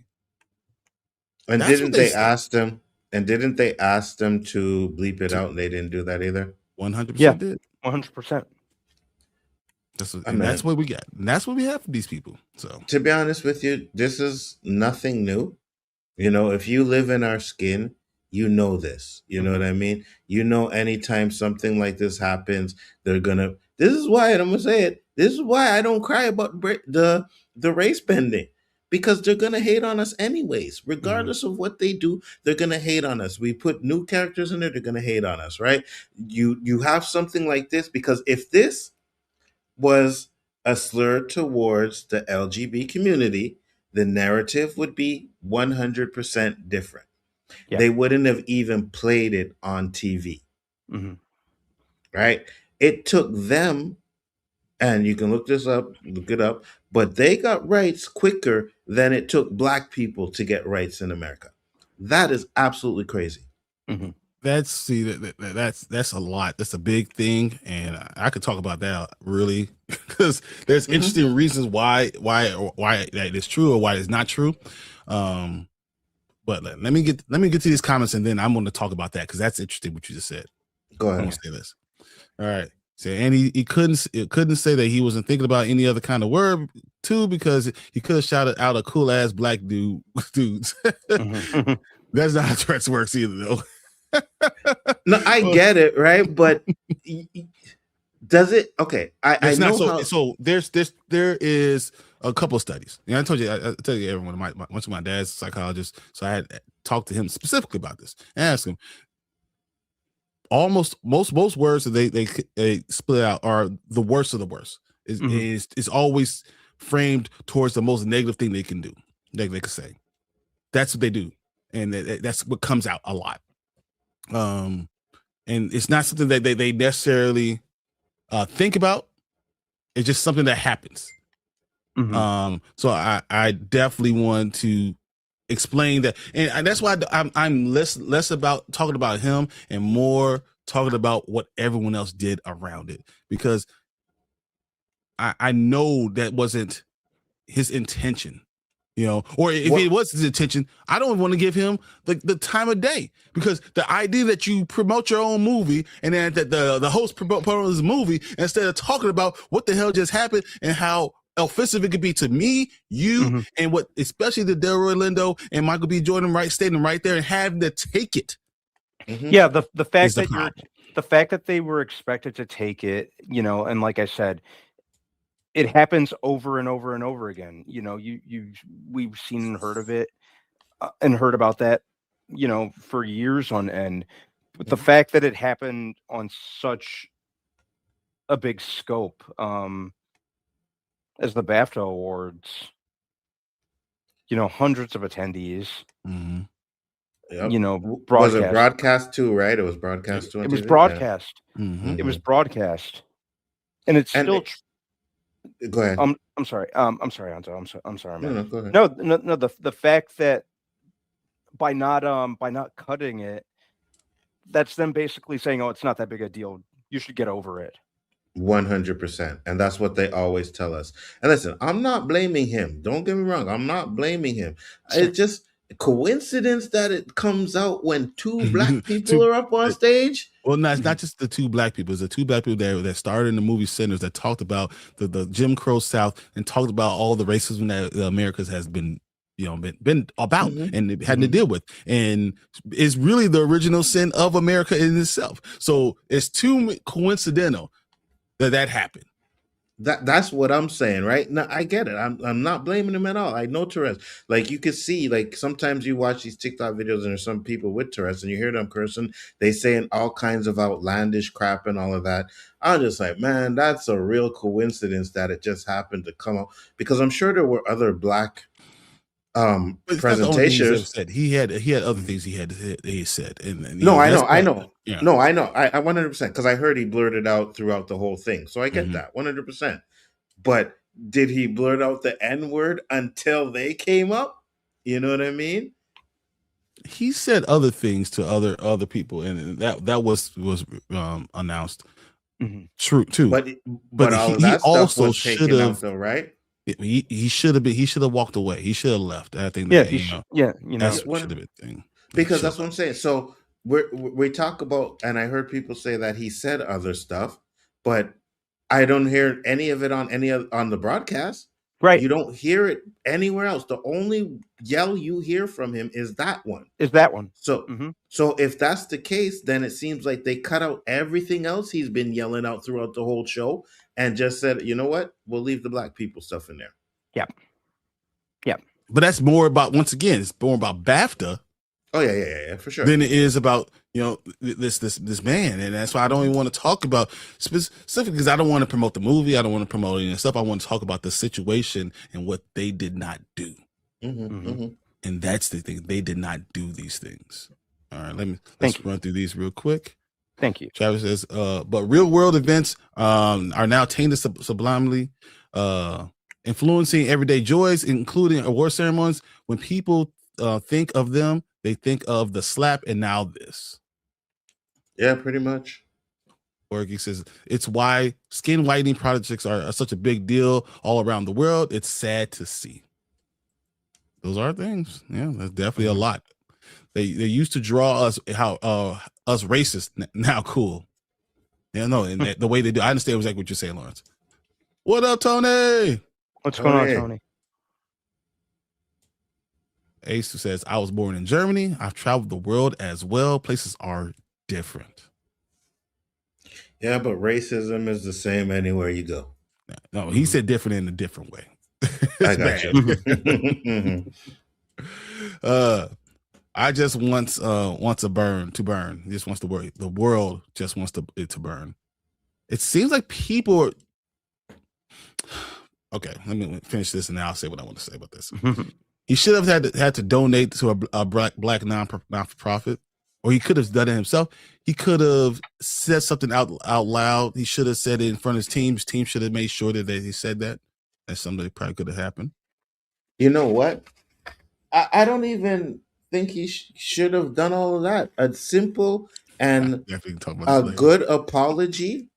And didn't they ask them to bleep it out, and they didn't do that either? 100% did. 100%. That's what we got. And that's what we have for these people. So to be honest with you, this is nothing new. If you live in our skin, you know this. You know what I mean? Anytime something like this happens, this is why, and I'm gonna say it, this is why I don't cry about the race bending. Because they're going to hate on us anyways. Regardless of what they do, they're going to hate on us. We put new characters in there, they're going to hate on us, right? You have something like this, because if this was a slur towards the LGB community, the narrative would be 100% different. Yeah. They wouldn't have even played it on TV, right? It took them, and you can look it up, but they got rights quicker than it took Black people to get rights in America. That is absolutely crazy. That's a lot. That's a big thing, and I could talk about that really, because there's interesting reasons why that is true or why it's not true. But let me get to these comments, and then I'm going to talk about that, because that's interesting what you just said. Go ahead. I'm going to say this. All right. So, and he couldn't say that he wasn't thinking about any other kind of word too, because he could have shouted out a cool ass black dudes. That's not how Tourette's works either, though. No, I get it, right? But does it? Okay, I It's not know so. how. So there is a couple of studies. And I told you, I tell you, everyone. Once my dad's a psychologist, so I had talked to him specifically about this and asked him. Almost most words that they split out are the worst of the worst. Is always framed towards the most negative thing they can do. They can say. That's what they do, and that's what comes out a lot. And it's not something that they necessarily think about. It's just something that happens. So I definitely want to explain that, and that's why I'm less about talking about him and more talking about what everyone else did around it, because I know that wasn't his intention. Or if it was his intention, I don't want to give him the time of day, because the idea that you promote your own movie and then that the host promote his movie instead of talking about what the hell just happened and how offensive it could be to me, you, and what, especially the Delroy Lindo and Michael B. Jordan standing right there and having to take it. Yeah, the fact that the fact that they were expected to take it, and like I said, it happens over and over and over again. We've seen and heard of it and heard about that, for years on end. But the fact that it happened on such a big scope, as the BAFTA Awards, hundreds of attendees. Yep. Broadcast. Was it broadcast too? Right, it was broadcast too. It was broadcast. Yeah. It was broadcast, and it's still. Go ahead. I'm sorry. I'm sorry, Anto. I'm sorry, man. No, go ahead. No. The fact that by not cutting it, that's them basically saying, "Oh, it's not that big a deal. You should get over it." 100%, and that's what they always tell us. And listen, I'm not blaming him. Don't get me wrong. I'm not blaming him. It's just a coincidence that it comes out when two black people are up on stage. Well, no, it's not just the two black people. It's the two black people that started in the movie centers that talked about the Jim Crow South and talked about all the racism that America has been about and having to deal with, and it's really the original sin of America in itself. So it's too coincidental that happened. That's what I'm saying, right? No, I get it. I'm not blaming him at all. I know Tourette's. Like, you could see, like, sometimes you watch these TikTok videos and there's some people with Tourette's and you hear them cursing. They saying all kinds of outlandish crap and all of that. I'm just like, man, that's a real coincidence that it just happened to come out, because I'm sure there were other black presentations. He had other things he said. And no, I know. Yeah. No, I know. I 100%, because I heard he blurted out throughout the whole thing. So I get that 100%. But did he blurt out the N-word until they came up? You know what I mean? He said other things to other people, and that was announced. True too. But all of that stuff was taken out, though, right? He should have walked away. He should have left. I think that's what should have been thing. Because that's what I'm saying. So we talk about, and I heard people say that he said other stuff, but I don't hear any of it on the broadcast. Right. You don't hear it anywhere else. The only yell you hear from him is that one. So so if that's the case, then it seems like they cut out everything else he's been yelling out throughout the whole show and just said, you know what? We'll leave the black people stuff in there. Yeah. But that's more about, once again, it's more about BAFTA. Oh yeah, for sure. Than it is about, this man. And that's why I don't even want to talk about specifically, because I don't want to promote the movie. I don't want to promote any stuff. I want to talk about the situation and what they did not do. And that's the thing. They did not do these things. All right, let's run through these real quick. Thank you. Travis says, but real world events are now tainted sublimely, influencing everyday joys, including award ceremonies. When people think of them, they think of the slap and now this. Yeah, pretty much. Orgy says, it's why skin whitening projects are such a big deal all around the world. It's sad to see. Those are things. Yeah, that's definitely a lot. They used to draw us us racist. Now cool. Yeah, no, and the way they do. I understand exactly what you're saying, Lawrence. What up, Tony? What's going on, Tony? Ace says, I was born in Germany. I've traveled the world as well. Places are different. Yeah, but racism is the same anywhere you go. No, he said different in a different way. I got you. I just wants to burn. He just wants the world just wants it to burn. It seems like people are okay. Let me finish this and then I'll say what I want to say about this. He should have had to donate to a black non-for-profit, or he could have done it himself. He could have said something out loud. He should have said it in front of his team. His team should have made sure that he said that. That's something that probably could have happened. You know what? I don't even think he should have done all of that. A simple and a good apology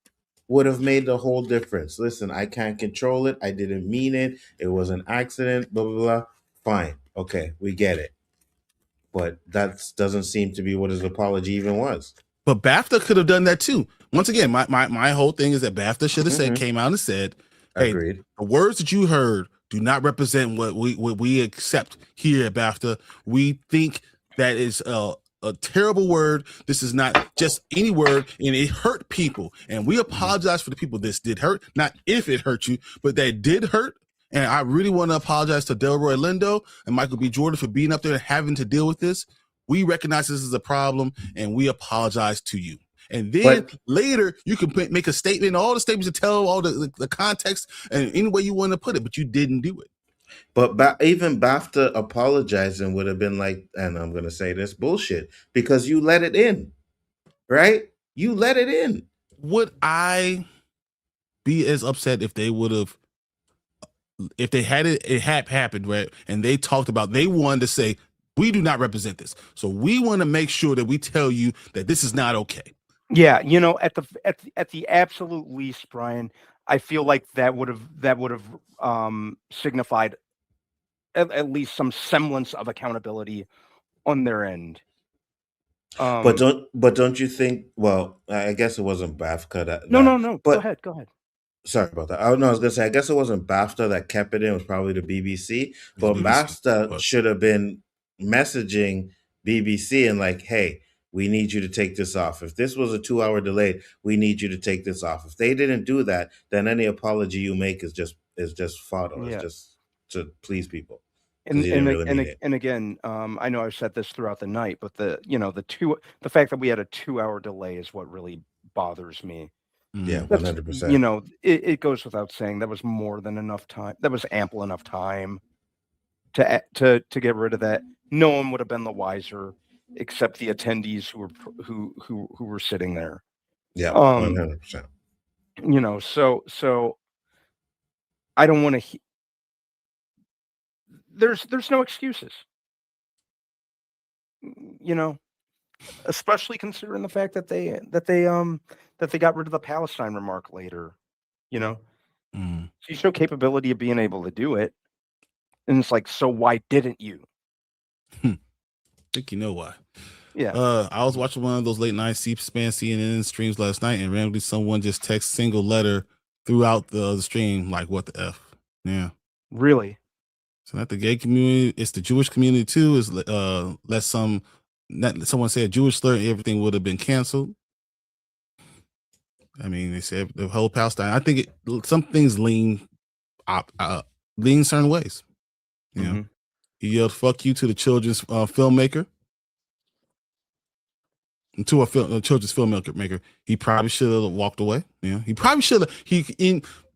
would have made the whole difference. Listen, I can't control it. I didn't mean it. It was an accident, blah, blah, blah. Fine. Okay, we get it. But that doesn't seem to be what his apology even was. But BAFTA could have done that too. Once again, my whole thing is that BAFTA should have came out and said, hey, agreed. The words that you heard do not represent what we accept here at BAFTA. We think that is a terrible word. This is not just any word, and it hurt people. And we apologize for the people this did hurt. Not if it hurt you, but that it did hurt. And I really want to apologize to Delroy Lindo and Michael B. Jordan for being up there and having to deal with this. We recognize this is a problem, and we apologize to you. And then later, you can make a statement, all the statements to tell all the context and any way you want to put it, but you didn't do it. But even BAFTA apologizing would have been like, and I'm going to say this, bullshit, because you let it in, right? You let it in. Would I be as upset if they would have, if they had it had happened, right? And they talked about, they wanted to say, we do not represent this. So we want to make sure that we tell you that this is not okay. Yeah, you know, at the absolute least, Brian, I feel like that would have signified at least some semblance of accountability on their end. But don't you think? Well, I guess it wasn't BAFTA. No. But, go ahead. Sorry about that. I was gonna say I guess it wasn't BAFTA that kept it in. It was probably the BBC. But BAFTA should have been messaging BBC and like, hey, we need you to take this off. If this was a 2-hour delay, we need you to take this off. If they didn't do that, then any apology you make is just fodder. Yeah. It's just to please people. And again, I know I've said this throughout the night, but the fact that we had a 2-hour delay is what really bothers me. Yeah, 100%. You know, it goes without saying that was more than enough time. That was ample enough time to get rid of that. No one would have been the wiser except the attendees who were sitting there. Yeah, 100%. You know, so I don't want to. There's no excuses. You know, especially considering the fact that they got rid of the Palestine remark later. You know, so you show capability of being able to do it, and it's like, so why didn't you? I think you know why. Yeah. I was watching one of those late night C-SPAN CNN streams last night, and randomly someone just text single letter throughout the stream, like, what the F? Yeah. Really? So not the gay community, it's the Jewish community too. Is someone say a Jewish slur, everything would have been canceled. I mean, they said the whole Palestine. I think some things lean certain ways. You know, he yelled "fuck you" to the children's filmmaker, to a children's filmmaker. He probably should have walked away. Yeah, he probably should have.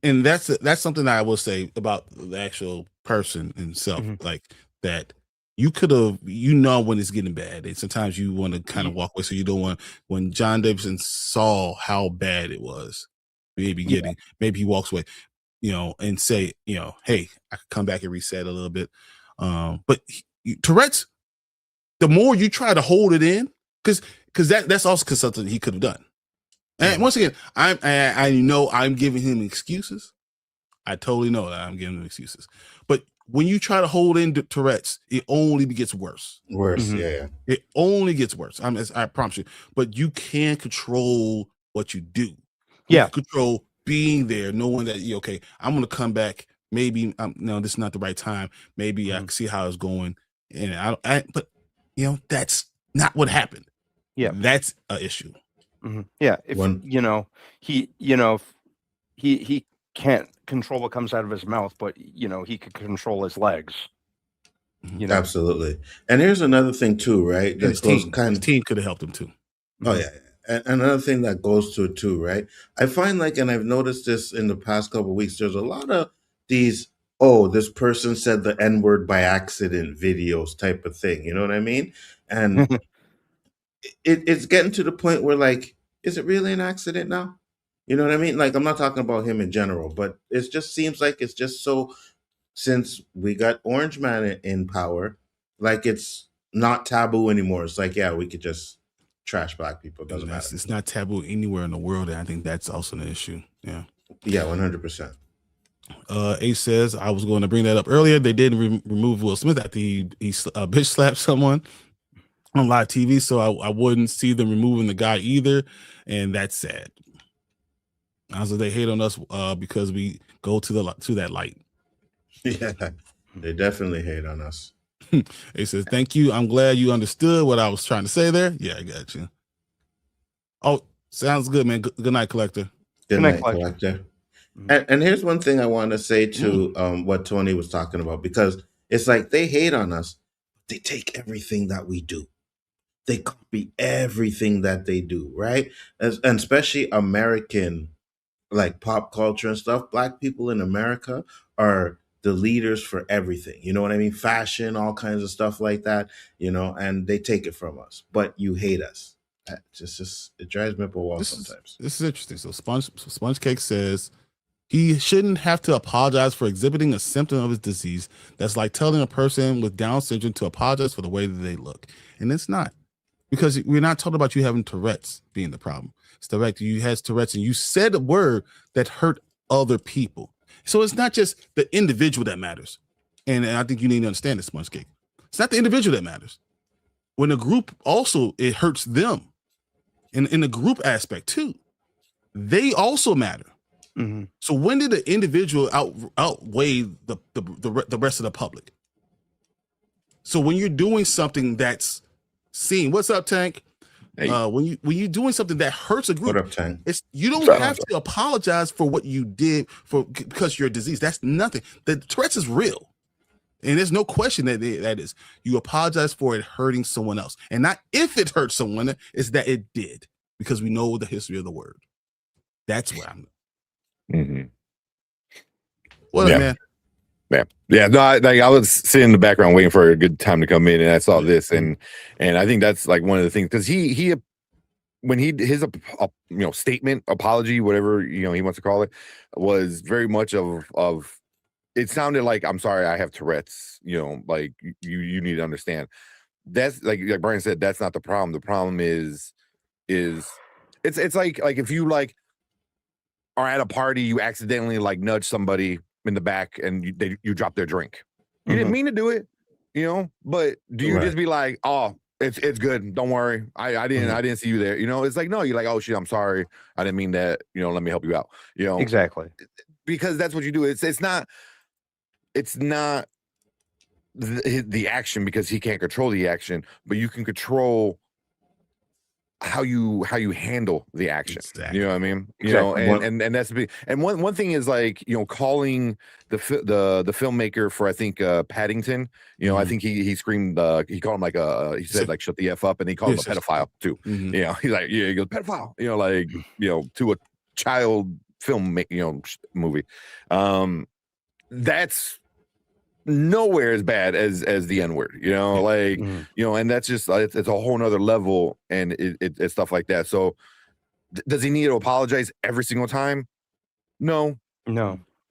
And that's something that I will say about the actual person himself, like that. You could have, when it's getting bad, and sometimes you want to kind of walk away. So you don't want, when John Davidson saw how bad it was, maybe he walks away, and say, hey, I could come back and reset a little bit. But Tourette's, the more you try to hold it in, because that's also something he could have done. And once again, I know I'm giving him excuses. I totally know that I'm giving him excuses. But when you try to hold in Tourette's, it only gets worse. Yeah. It only gets worse. I promise you. But you can control what you do. Yeah. You control being there, knowing that, okay, I'm going to come back. Maybe, no, this is not the right time. Maybe I can see how it's going. And but that's not what happened. Yeah. That's an issue. Yeah. If he can't control what comes out of his mouth, but he could control his legs. Absolutely. And here's another thing too, right? And his team could have helped him too. Oh yeah. And another thing that goes to it too, right? I find and I've noticed this in the past couple of weeks, there's a lot of these, this person said the N-word by accident videos type of thing. You know what I mean? And it's getting to the point where is it really an accident now? You know what I mean? I'm not talking about him in general, but it just seems like it's just so, since we got Orange Man in power, it's not taboo anymore. It's we could just trash black people. It doesn't matter. It's not taboo anywhere in the world, and I think that's also an issue. Yeah. Yeah, 100%. Ace says, I was going to bring that up earlier. They did remove Will Smith after he bitch slapped someone on live TV, so I wouldn't see them removing the guy either, and that's sad. Also, they hate on us because we go to that light. Yeah, they definitely hate on us. He says, thank you. I'm glad you understood what I was trying to say there. Yeah, I got you. Oh, sounds good, man. Good night, Collector. Good night, Collector. And here's one thing I want to say to what Tony was talking about, because it's they hate on us. They take everything that we do. They copy everything that they do, right? And especially American, pop culture and stuff. Black people in America are the leaders for everything. You know what I mean? Fashion, all kinds of stuff like that, and they take it from us. But you hate us. It drives me up a wall sometimes. This is interesting. So Sponge Cake says he shouldn't have to apologize for exhibiting a symptom of his disease. That's like telling a person with Down syndrome to apologize for the way that they look. And it's not. Because we're not talking about you having Tourette's being the problem. It's direct. You had Tourette's and you said a word that hurt other people. So it's not just the individual that matters. And I think you need to understand this, Sponge Cake. It's not the individual that matters. When a group also, it hurts them. In the group aspect too. They also matter. Mm-hmm. So when did the individual outweigh the rest of the public? So when you're doing something that's seen, what's up, Tank? Hey. When you're doing something that hurts a group, what up, Tank? You don't have to apologize for what you did because you're a disease. That's nothing. The Tourette's is real, and there's no question that is. You apologize for it hurting someone else, and not if it hurt someone. It's that it did, because we know the history of the word. That's what I'm. Mm-hmm. What up, man? Yeah. No, I was sitting in the background waiting for a good time to come in, and I saw this, and I think that's one of the things, because he when his statement, apology, whatever he wants to call it, was very much of it sounded like, I'm sorry, I have Tourette's. You need to understand. That's like Brian said, that's not the problem. The problem is it's like if you are at a party, you accidentally nudge somebody in the back and you drop their drink. You didn't mean to do it, but do you just be like, oh, it's good, don't worry, I didn't see you there, it's no, you're like, oh shit, I'm sorry, I didn't mean that, let me help you out, exactly, because that's what you do. It's not the action, because he can't control the action, but you can control how you handle the action. Exactly. You know what I mean? And that's big. And one thing is calling the filmmaker for, I think, Paddington, I think he screamed, he called him he said shut the F up, and he called him a pedophile too. Mm-hmm. He's like, yeah, he goes pedophile, to a child film movie. That's nowhere as bad as the N-word, and that's just it's a whole nother level, and it's stuff like that. So does he need to apologize every single time? No,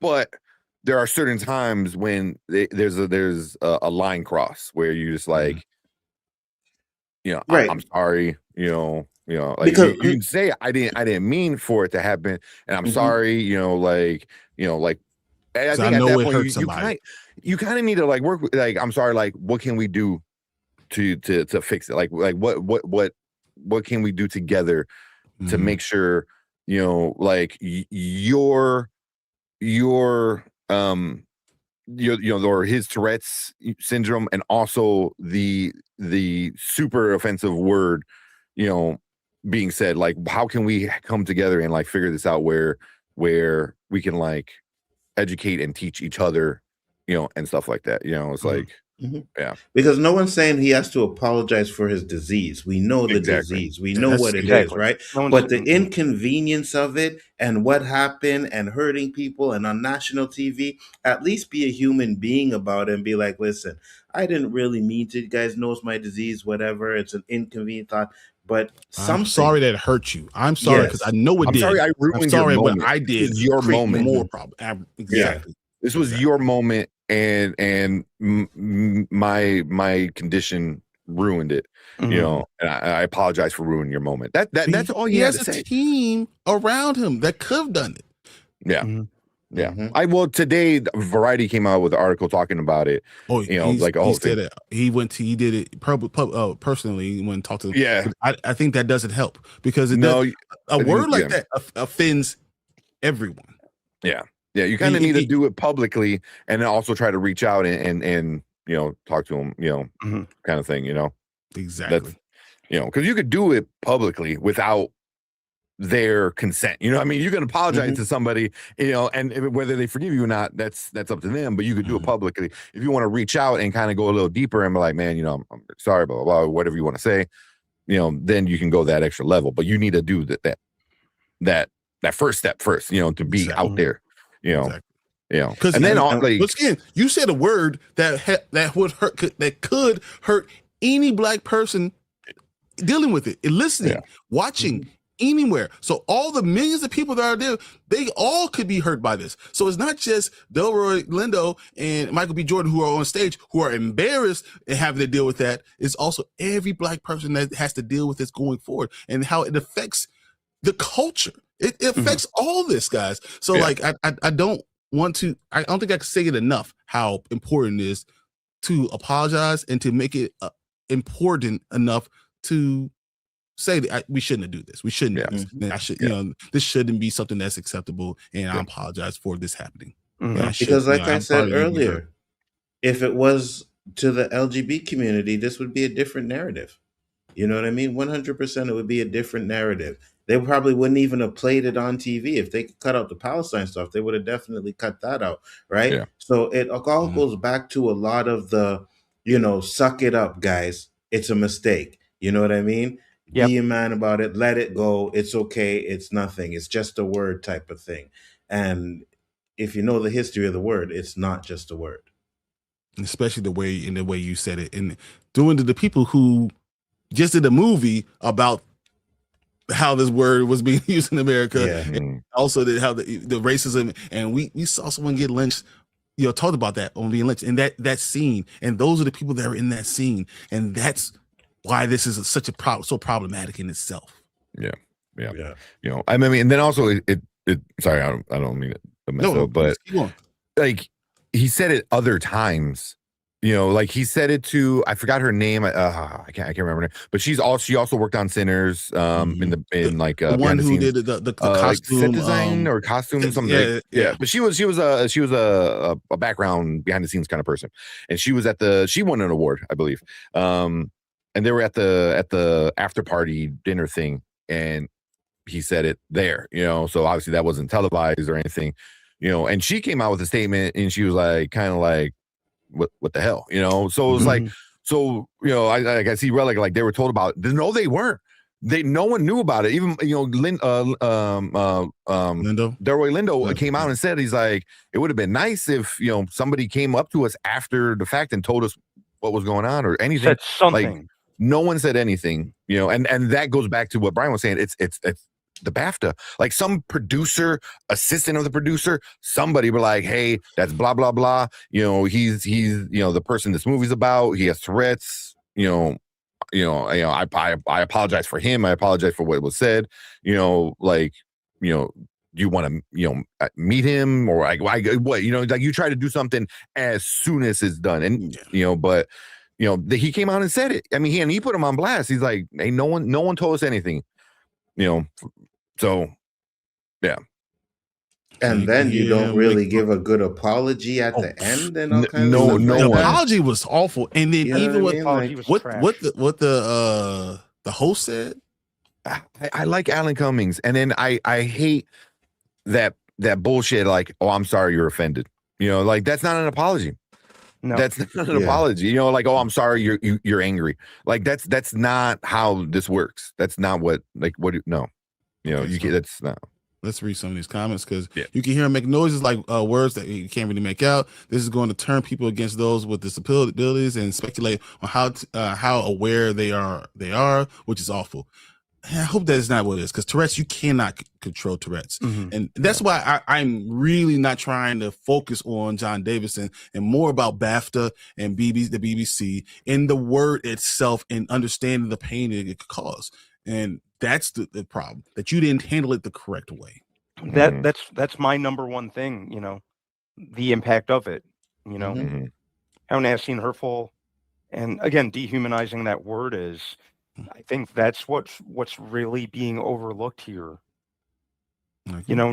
but there are certain times when there's a line cross where you just right. I'm sorry, because you can say I didn't mean for it to happen, and I'm sorry, I think at that point you kind of need to work with, I'm sorry, what can we do to fix it? What can we do together to make sure your or his Tourette's syndrome, and also the super offensive word, being said. Like, how can we come together and like figure this out where we can like educate and teach each other, and stuff like that. It's like, yeah, because no one's saying he has to apologize for his disease. We know the disease, we know what it is, right? But the inconvenience of it and what happened and hurting people and on national TV, at least be a human being about it and be like, listen, I didn't really mean to. You guys knows my disease, whatever. It's an inconvenient thought. But I'm sorry that it hurt you. I'm sorry because I know it did. Sorry I ruined your moment. What I did. This is your moment. More problem. Exactly. This was your moment, and my condition ruined it. And I apologize for ruining your moment. That's all he has to say. He has a team around him that could have done it. Yeah. Yeah. Today Variety came out with an article talking about it. Oh, he said it. He did it personally. He went and talked to them. Yeah. I think that doesn't help because a word like that offends everyone. Yeah. Yeah. You kind of need to do it publicly and then also try to reach out and talk to him, kind of thing, Exactly. Because you could do it publicly without their consent. I mean, you can apologize to somebody, and whether they forgive you or not, that's up to them, but you could do it publicly. If you want to reach out and kind of go a little deeper and be like, man, I'm sorry, blah, blah, blah, whatever you want to say, then you can go that extra level, but you need to do that first step first, to be out there, because and then again, you said a word that would hurt, that could hurt any black person dealing with it, and listening, watching, anywhere. So all the millions of people that are there, they all could be hurt by this. So it's not just Delroy Lindo and Michael B. Jordan who are on stage who are embarrassed and having to deal with that. It's also every black person that has to deal with this going forward and how it affects the culture. It affects all this, guys. So I don't think I can say it enough how important it is to apologize and to make it important enough to say that we shouldn't do this. We shouldn't do this. I should, this shouldn't be something that's acceptable. And I apologize for this happening. Because like I said earlier, if it was to the LGBT community, this would be a different narrative. You know what I mean? 100% it would be a different narrative. They probably wouldn't even have played it on TV. If they could cut out the Palestine stuff, they would have definitely cut that out, right? Yeah. So it all goes back to a lot of the, suck it up, guys. It's a mistake. You know what I mean? Yep. Be a man about it. Let it go. It's okay. It's nothing. It's just a word type of thing. And if you know the history of the word, it's not just a word. Especially the way you said it, and doing to the people who just did a movie about how this word was being used in America, and also how the racism, and we saw someone get lynched. Talked about that on being lynched, and that scene, and those are the people that are in that scene, and that's why this is so problematic in itself. Yeah. I mean, and then also it sorry, I don't mean to mess up, but like he said it other times, like he said it to, I forgot her name. I can't remember her name, but she also worked on Sinners, in the one who did the costume, set design or costume, something. Yeah. But she was a background behind the scenes kind of person, and she won an award, I believe. And they were at the after party dinner thing, and he said it there, so obviously that wasn't televised or anything, and she came out with a statement and she was like, kind of like, what the hell, so it was like, I see Relic, like they were told about it. No, they weren't. No one knew about it. Even, Delroy Lindo came out and said, he's like, it would have been nice if, somebody came up to us after the fact and told us what was going on or anything. Said something. Like, no one said anything, and that goes back to what Brian was saying. It's the BAFTA. Like some producer, assistant of the producer, somebody were like, hey, that's blah, blah, blah. He's the person this movie's about. He has Tourette's, I apologize for him. I apologize for what was said, do you want to, meet him or what, like you try to do something as soon as it's done. And, but he came out and said it. I mean, he put him on blast. He's like, hey, no one told us anything, so yeah. And then you don't him really make give a good apology at the end and all kinds of no stuff like the that. apology was awful. And then You know even what I what mean? Apology Like, was what trash. what the host said. I like Alan Cummings, and then I hate that bullshit. Like, oh, I'm sorry you're offended. You know, like that's not an apology. No. That's not an Yeah. apology. You know, like, oh, I'm sorry you're angry. Like that's not how this works. That's not what no. You know, Okay, you so- can that's not. Let's read some of these comments because Yeah. you can hear him make noises like words that you can't really make out. This is going to turn people against those with disabilities and speculate on how aware they are, which is awful. And I hope that is not what it is, because Tourette's, you cannot control Tourette's. Mhm. And that's why I'm really not trying to focus on John Davison and more about BAFTA and the BBC and the word itself and understanding the pain it could cause. And that's the problem, that you didn't handle it the correct way. That's my number one thing, you know, the impact of it, you know, Mhm. how nasty and hurtful, and again, dehumanizing that word is. I think that's what's really being overlooked here. You know,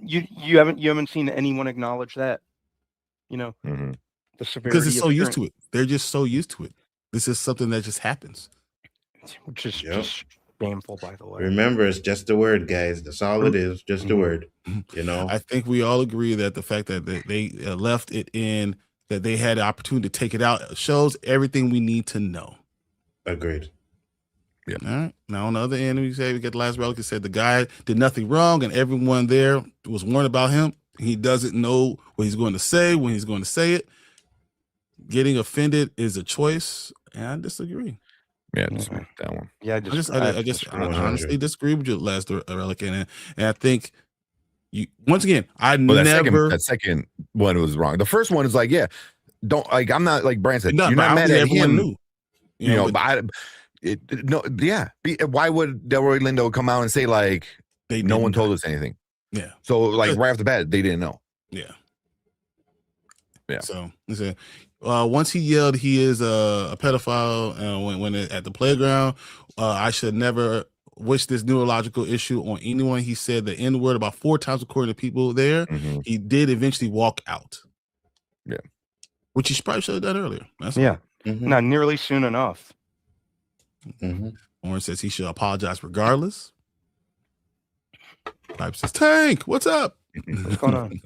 you haven't seen anyone acknowledge that. You know, Mhm. the severity because it's so used to it. They're just so used to it. This is something that just happens. which is Yep. just shameful, by the way. Remember, it's just a word, guys. That's all it is. Just a Mhm. word. You know. I think we all agree that the fact that they left it in, that they had the opportunity to take it out, shows everything we need to know. Agreed. Yeah. All right. Now on the other end, we get the last relic. It said the guy did nothing wrong, and everyone there was warned about him. He doesn't know what he's going to say when he's going to say it. Getting offended is a choice, and I disagree. Yeah, Yeah. just that one. Yeah, I honestly disagree with your last relic, and I think you once again. Well, that second one was wrong. The first one is like, yeah, don't like. I'm not like Brian said. You're not mad at him. Knew, you know, but why would Delroy Lindo come out and say like no one told us anything? Yeah. So like right off the bat, they didn't know. Yeah. Yeah. So once he yelled, he is a pedophile. When at the playground, I should never wish this neurological issue on anyone. He said the N word about 4 times according to people there. Mhm. He did eventually walk out. Yeah. Which he probably should have done earlier. That's Yeah. Mhm. Not nearly soon enough. Mhm. Warren says he should apologize regardless. Pipe says, Tank, what's up? What's going on?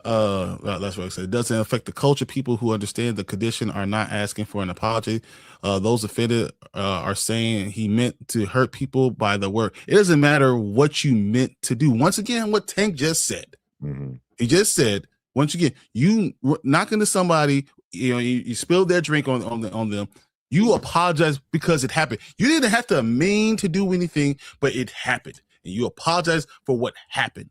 That's what I said. It doesn't affect the culture. People who understand the condition are not asking for an apology. Those offended are saying he meant to hurt people by the word. It doesn't matter what you meant to do. Once again, what Tank just said. Mhm. He just said, once again, you knock into somebody, you spilled their drink on them. You apologize because it happened. You didn't have to mean to do anything, but it happened. And you apologize for what happened.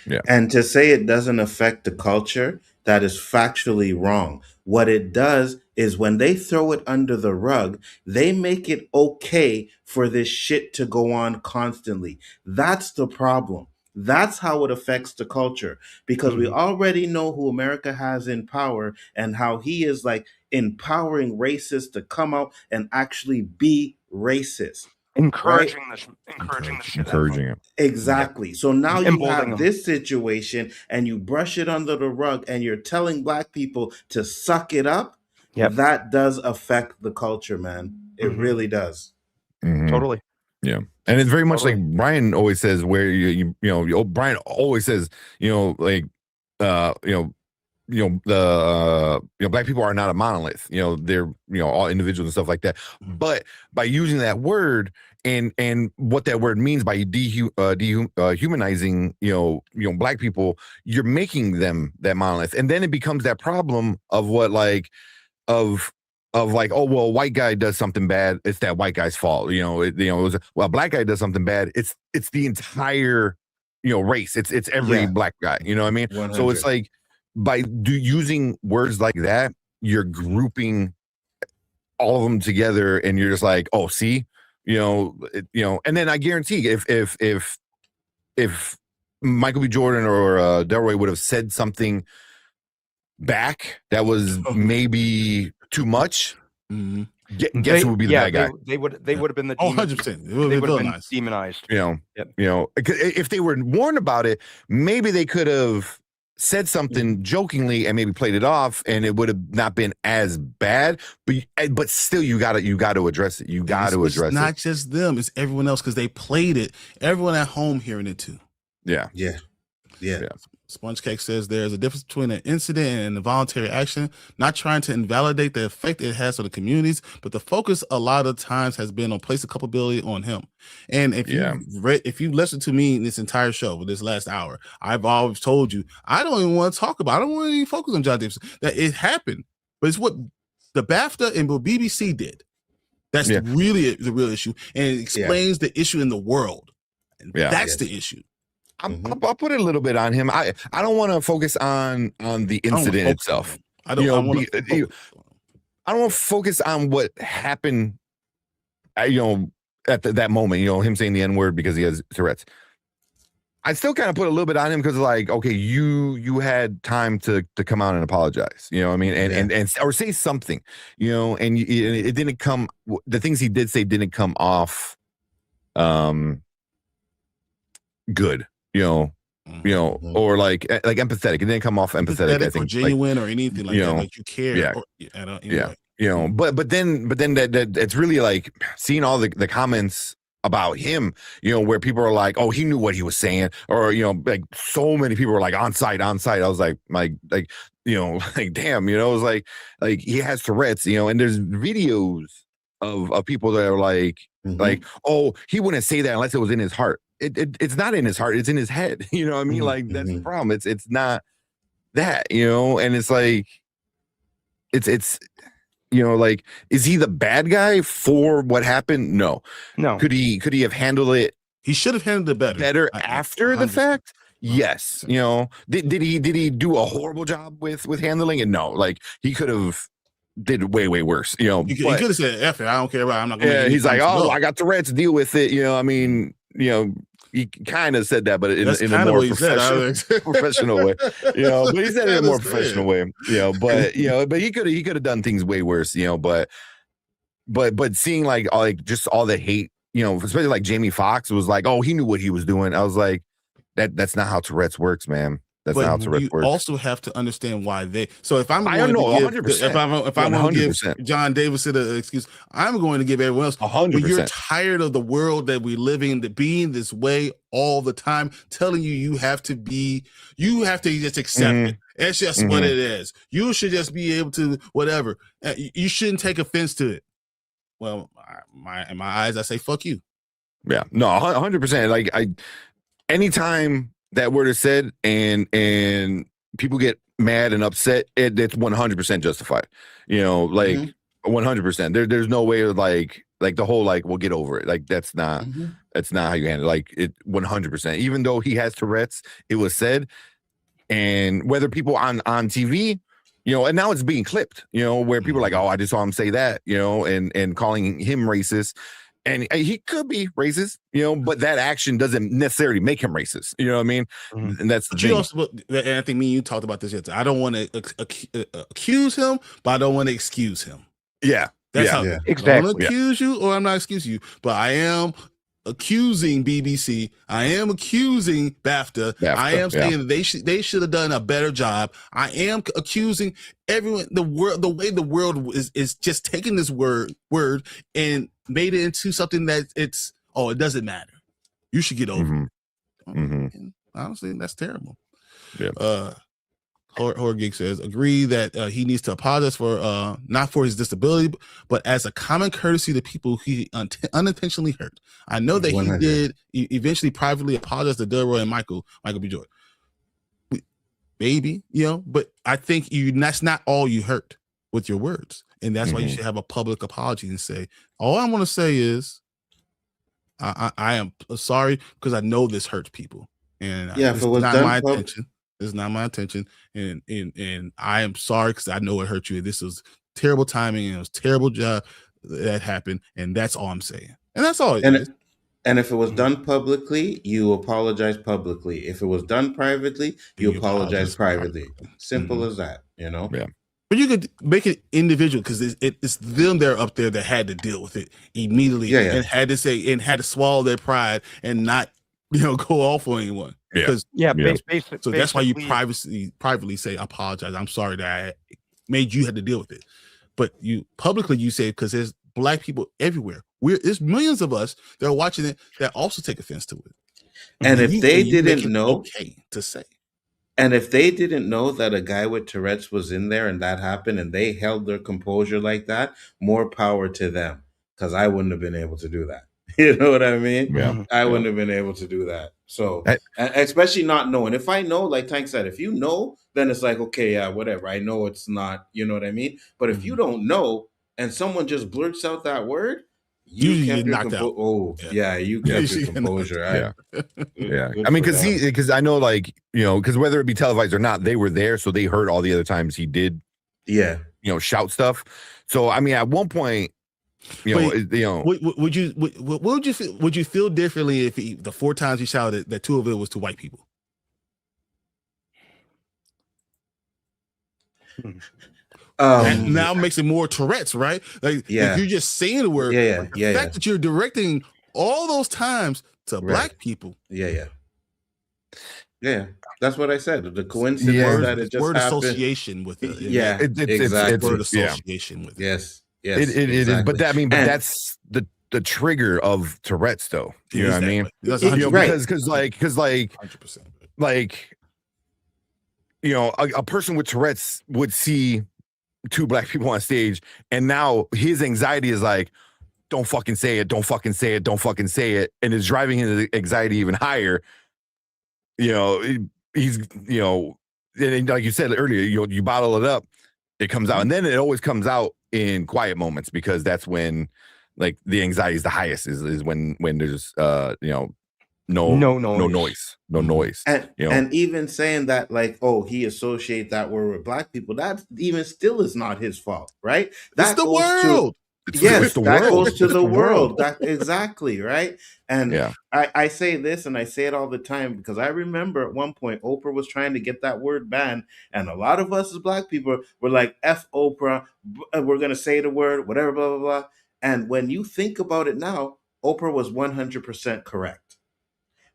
Yeah. And to say it doesn't affect the culture, that is factually wrong. What it does is when they throw it under the rug, they make it okay for this shit to go on constantly. That's the problem. That's how it affects the culture, because we already know who America has in power and how he is like empowering racists to come out and actually be racist. Encouraging the shit out of Encouraging them. it. Exactly. So now you Emboldening have them. this situation and you brush it under the rug and you're telling black people to suck it up. Yep. That does affect the culture, man. It Mhm. really does. Mhm. Totally. Yeah. And it's very much Totally. like Brian always says, where you know, Brian always says, like, black people are not a monolith. They're, all individuals and stuff like that. But by using that word and what that word means by dehumanizing, black people, you're making them that monolith. And then it becomes that problem of what of like, oh, well, white guy does something bad, it's that white guy's fault. A black guy does something bad, it's the entire, race. It's every black guy. You know what I mean? 100. So it's like by using words like that, you're grouping all of them together, and you're just like, oh, see, and then I guarantee if Michael B. Jordan or Delroy would have said something back that was maybe too much, guess who would be the bad guy? They would have been the Oh, demon, 100%. they would have been villainized. demonized. You know, if they were warned about it, maybe they could have said something jokingly and maybe played it off, and it would have not been as bad. But still, you got to address it. You got to address it. It's not just them; it's everyone else because they played it. Everyone at home hearing it too. Yeah. Sponge Cake says there's a difference between an incident and a voluntary action, not trying to invalidate the effect it has on the communities, but the focus a lot of times has been on placing culpability on him. And if you listen to me in this entire show with this last hour, I've always told you, I don't even want to talk about, I don't want to even focus on John Davidson, that it happened, but it's what the BAFTA and what BBC did. That's really the real issue. And it explains the issue in the world. And that's the issue. I'll put it a little bit on him. I don't want to focus on the incident itself. I don't want to focus on what happened. At that moment, him saying the N-word because he has Tourette's. I still kind of put a little bit on him because, like, okay, you had time to come out and apologize. You know what I mean? And or say something. And it didn't come. The things he did say didn't come off good. Or like empathetic. It didn't come off empathetic. I think, or genuine, or anything like that. Like you care. But then that it's really like seeing all the comments about him. Where people are like, "Oh, he knew what he was saying," or like so many people were like, "On site." I was like, like damn. It was like he has Tourette's. And there's videos of people that are like, "Oh, he wouldn't say that unless it was in his heart." It's not in his heart, it's in his head. You know what I mean? Like, that's the problem. It's not that, and it's like it's like, is he the bad guy for what happened? No. Could he have handled it? He should have handled it better after the fact. Yes. Did he do a horrible job with handling it? No. Like, he could have did way worse. He could have said, "F it, I don't care about it. I'm not gonna." He's like, "Oh, I got Tourette's, deal with it." I mean, he kind of said that, but in a more professional way. But he said it in a more professional way. But he could have done things way worse. But seeing like just all the hate. Especially like Jamie Foxx was like, "Oh, he knew what he was doing." I was like, that's not how Tourette's works, man. That's not how Tourette's works. You also have to understand why they. So if I'm going to give, if I'm going to give John Davidson an excuse, I'm going to give everyone else 100%. But you're tired of the world that we live in, being this way all the time, telling you have to just accept it. It's just what it is. You should just be able to whatever. You shouldn't take offense to it. Well, in my eyes, I say fuck you. Yeah, no, 100%. Like anytime that word is said and people get mad and upset, it's 100% justified. 100%. There's no way of like the whole we'll get over it. Like that's not how you handle it. Like it 100%. Even though he has Tourette's, it was said, and whether people on TV, and now it's being clipped, where people are like, "Oh, I just saw him say that," and calling him racist. And he could be racist, but that action doesn't necessarily make him racist. You know what I mean? And that's the thing. And I think me and you talked about this yesterday. I don't want to accuse him, but I don't want to excuse him. Yeah. That's how exactly. I don't accuse you, or I'm not excusing you, but I am accusing BBC. I am accusing BAFTA. I am saying that they should have done a better job. I am accusing everyone, the way the world is just taking this word and made it into something that it doesn't matter. You should get over it. Honestly, that's terrible. Yeah. Horror Geek says, agree that he needs to apologize for not for his disability, but as a common courtesy to people he unintentionally hurt. I know that 100. He did eventually privately apologize to Delroy and Michael B. Jordan. Maybe, but I think that's not all you hurt with your words. And that's why you should have a public apology and say, all I want to say is I am sorry because I know this hurts people. And if it was not my intention. It's not my intention, and I am sorry because I know it hurt you. This was terrible timing, and it was a terrible job that happened, and that's all I'm saying. And that's all. And if it was done publicly, you apologize publicly. If it was done privately, you apologize privately. Simple as that. Yeah. But you could make it individual because it's them there up there that had to deal with it immediately and had to swallow their pride and not, go off on anyone. Basically. So that's why you privately say, I apologize. I'm sorry that I made you have to deal with it. But you publicly you say because there's Black people everywhere. There's millions of us that are watching it that also take offense to it. And if they didn't know, okay to say. And if they didn't know that a guy with Tourette's was in there and that happened and they held their composure like that, more power to them. Because I wouldn't have been able to do that. You know what I mean? Yeah. I wouldn't have been able to do that. So, especially not knowing. If I know, like Tank said, if you know, then it's like, okay, yeah, whatever. I know it's not, you know what I mean? But if you don't know and someone just blurts out that word, you kept your composure. Oh, yeah, you kept your composure. Yeah. I mean, because I know, like, because whether it be televised or not, they were there, so they heard all the other times he did, shout stuff. So, I mean, at one point, would you feel differently if the 4 times he shouted that 2 of it was to white people? Now makes it more Tourette's, right? Like, if you're just saying the word, the fact that you're directing all those times to Black people. Yeah. That's what I said. The coincidence that it just word happened. Association with it. Exactly. Word association with it. Yes. It is. But that's the trigger of Tourette's, though. You know what I mean? That's because like 100%. Like, a person with Tourette's would see 2 Black people on stage, and now his anxiety is like, don't fucking say it, don't fucking say it, don't fucking say it, and it's driving his anxiety even higher. He's and like you said earlier, you bottle it up, it comes out, and then it always comes out in quiet moments because that's when, like, the anxiety is the highest. Is when there's no noise. And even saying that, like, oh, he associate that word with Black people, that even still is not his fault, right? That's the world. That goes to the world. That exactly, right? And I say this and I say it all the time because I remember at one point Oprah was trying to get that word banned, and a lot of us as Black people were like, F Oprah, we're gonna say the word, whatever, blah blah blah. And when you think about it now, Oprah was 100% correct.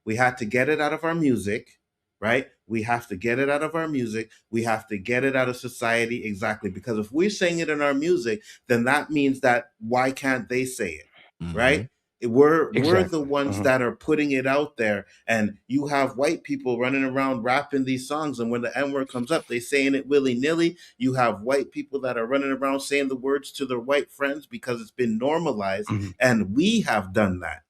We had to get it out of our music, right? We have to get it out of our music. We have to get it out of society. Exactly. Because if we're saying it in our music, then that means that why can't they say it, right? We're the ones that are putting it out there. And you have white people running around rapping these songs. And when the N-word comes up, they saying it willy-nilly. You have white people that are running around saying the words to their white friends because it's been normalized. And we have done that.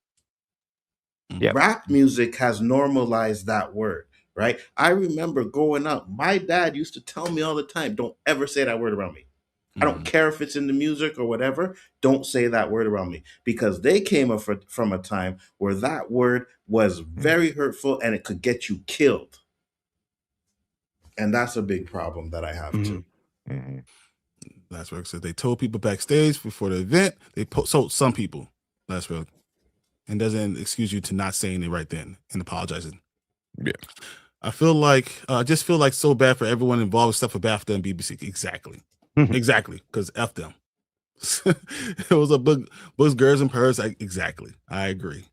Rap music has normalized that word, right? I remember growing up, my dad used to tell me all the time, don't ever say that word around me. I don't care if it's in the music or whatever, don't say that word around me. Because they came from a time where that word was very hurtful and it could get you killed. And that's a big problem that I have too. That's what it said. They told people backstage before the event, so some people, that's what. And doesn't excuse you to not saying it right then and apologizing. Yeah. I just feel like so bad for everyone involved with stuff with Bafta and BBC. Exactly. Exactly. Because F them. It was a books, girls, and purrs. Exactly. I agree.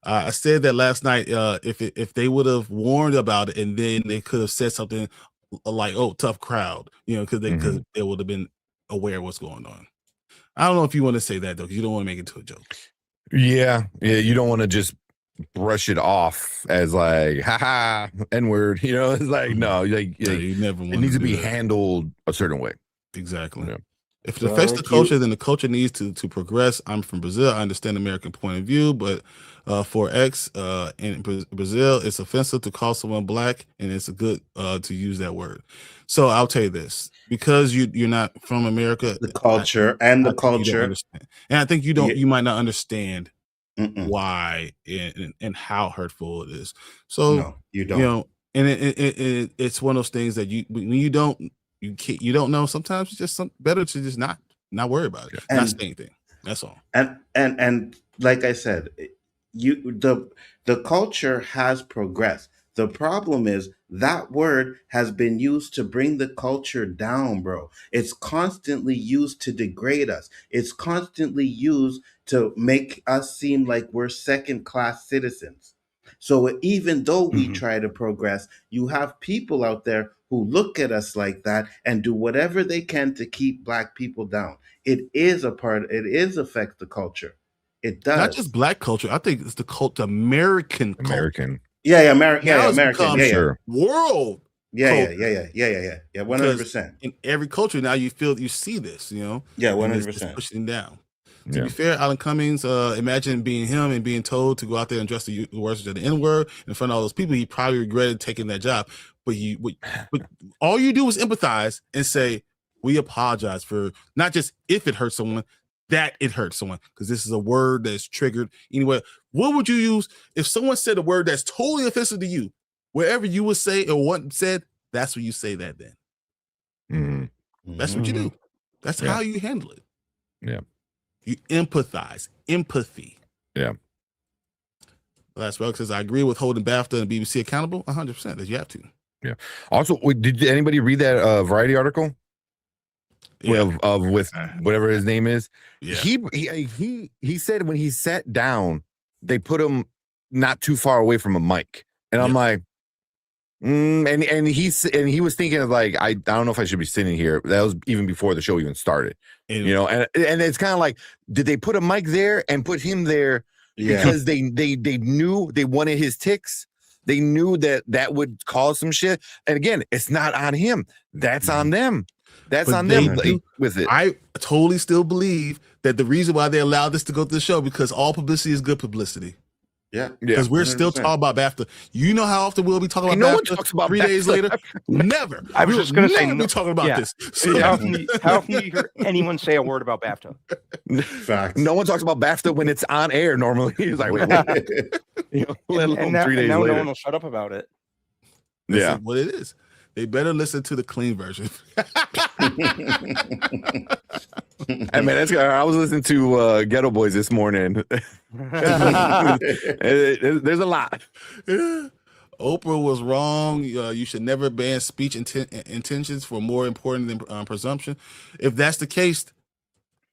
I said that last night. If they would have warned about it and then they could have said something like, "Oh, tough crowd," because they would have been aware of what's going on. I don't know if you want to say that though, because you don't want to make it to a joke. Yeah. You don't want to just brush it off as like, haha, N-word. It's like, no, you never. It needs to be handled a certain way. Exactly. Yeah. If it affects the culture, then the culture needs to progress. I'm from Brazil. I understand the American point of view, but for X in Brazil, it's offensive to call someone Black, and it's good to use that word. So I'll tell you this, because you're not from America, the culture and I think you might not understand why and how hurtful it is. So no, you don't. And it's one of those things that when you don't know. Sometimes it's just better to just not worry about it, not say anything. That's all. And like I said, the culture has progressed. The problem is that word has been used to bring the culture down, bro. It's constantly used to degrade us. It's constantly used to make us seem like we're second class citizens. So even though we Mhm. try to progress, you have people out there who look at us like that and do whatever they can to keep black people down. It is affect the culture. It Not does. just black culture. I think it's the American culture. American. Yeah, Now it's American. become Yeah, Sure. world yeah, culture. yeah. 100%. Because in every culture now you see this, Yeah, and it's 100%. pushing down. To Yeah. be fair, Alan Cummings, imagine being him and being told to go out there and address the words of the N-word in front of all those people. He probably regretted taking that job. But all you do is empathize and say, we apologize for not just if it hurts someone, that it hurts someone, because this is a word that's triggered. Anyway, what would you use if someone said a word that's totally offensive to you? Wherever you would say or what said, that's what you say that then. Mhm. That's what you do. That's Yeah. how you handle it. Yeah. You empathize. Empathy. Yeah. That's well, because I agree with holding Bafta and BBC accountable 100%, that you have to. Yeah. Also, did anybody read that Variety article? Yeah. With whatever his name is? Yeah. He said when he sat down, they put him not too far away from a mic, and I'm like, and he was thinking of like, I don't know if I should be sitting here. That was even before the show even started, And, and it's kind of like, did they put a mic there and put him there because they knew they wanted his ticks? They knew that would cause some shit. And again, it's not on him. That's on them. That's But on they them do- with it. I totally still believe that the reason why they allowed this to go to the show, because all publicity is good publicity. Yeah. Because we're still 100%. talking about BAFTA. You know how often we'll be talking about No one BAFTA talks about 3 days BAFTA. later? Never. I was We just will gonna say, never no- be talking about yeah. this. How often do you hear anyone say a word about BAFTA? Facts. No one talks about BAFTA when it's on air normally. He's like, wait, what? Let alone 3 days now later. no one will shut up about it. This Yeah. is what it is. They better listen to the clean version. Hey man, I was listening to Ghetto Boys this morning. There's a lot. Oprah was wrong. You should never ban speech intentions for more important than presumption. If that's the case,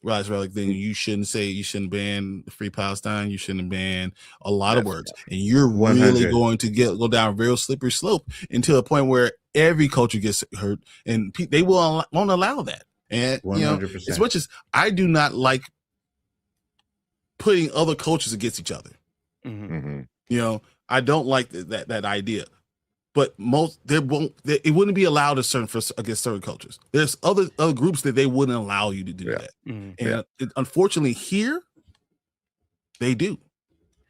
Rise Relic, then you shouldn't ban Free Palestine. You shouldn't ban a lot of words, and you're 100. really going to go down a real slippery slope into a point where every culture gets hurt, and they won't allow that. And 100%. as much as I do not like putting other cultures against each other, Mhm. I don't like that idea. But it wouldn't be allowed against certain cultures. There's other groups that they wouldn't allow you to do that. Mhm. And unfortunately here, they do.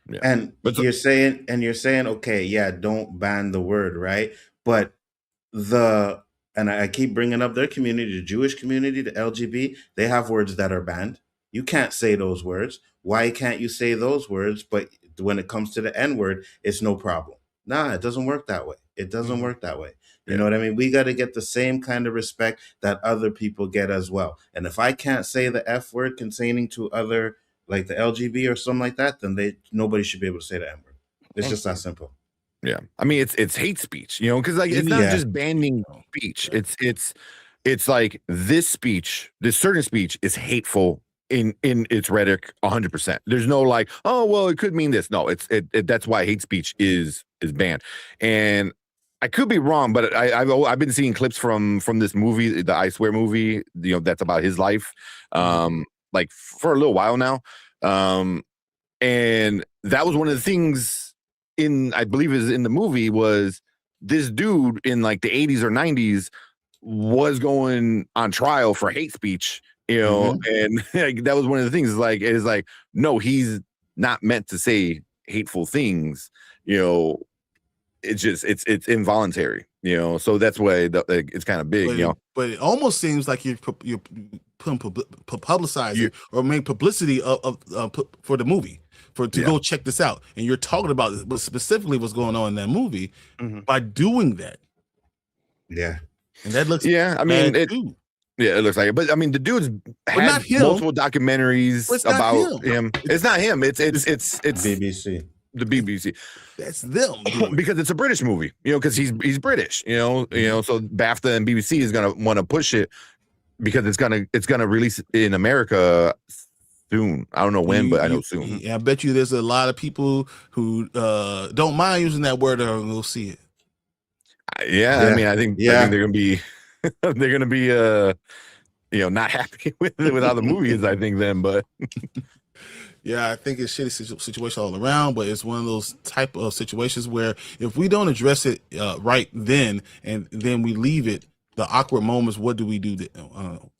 Yeah. And But you're saying, okay, yeah, don't ban the word, right? But I keep bringing up their community, the Jewish community, the LGB, they have words that are banned. You can't say those words. Why can't you say those words? But when it comes to the N word, it's no problem. Nah, it doesn't work that way. It doesn't work that way. You know what I mean? We got to get the same kind of respect that other people get as well. And if I can't say the F word containing to other, like the LGB or something like that, then nobody should be able to say the N word. It's just that simple. Yeah, I mean it's hate speech, because like it's not just banning speech. It's like this certain speech is hateful in its rhetoric 100%. There's no like, oh well, it could mean this. No, that's why hate speech is banned. And I could be wrong, but I've been seeing clips from this movie, the I Swear movie, that's about his life, like for a little while now, and that was one of the things I believe is in the movie, was this dude in like the 80s or 90s was going on trial for hate speech, and like, that was one of the things. It's like no, he's not meant to say hateful things, it's just it's involuntary, so that's why it's kind of big, But it almost seems like you're publicizing or make publicity of for the movie, to go check this out, and you're talking about specifically what's going on in that movie by doing that. Yeah, and that looks I mean it too. Yeah, it looks like it. But I mean, the dude's not had him. multiple documentaries It's not about him. him. It's not him. It's BBC. the BBC. That's them doing Because it's a British movie, because he's British, so BAFTA and BBC is gonna want to push it because it's gonna release in America soon. I don't know when, but I know soon. Yeah, I bet you there's a lot of people who don't mind using that word or will see it. Yeah, I mean, I think they're gonna be not happy with how the movie is. I think then, but yeah, I think it's shitty situation all around. But it's one of those type of situations where if we don't address it right then, and then we leave it, the awkward moments. What do we do?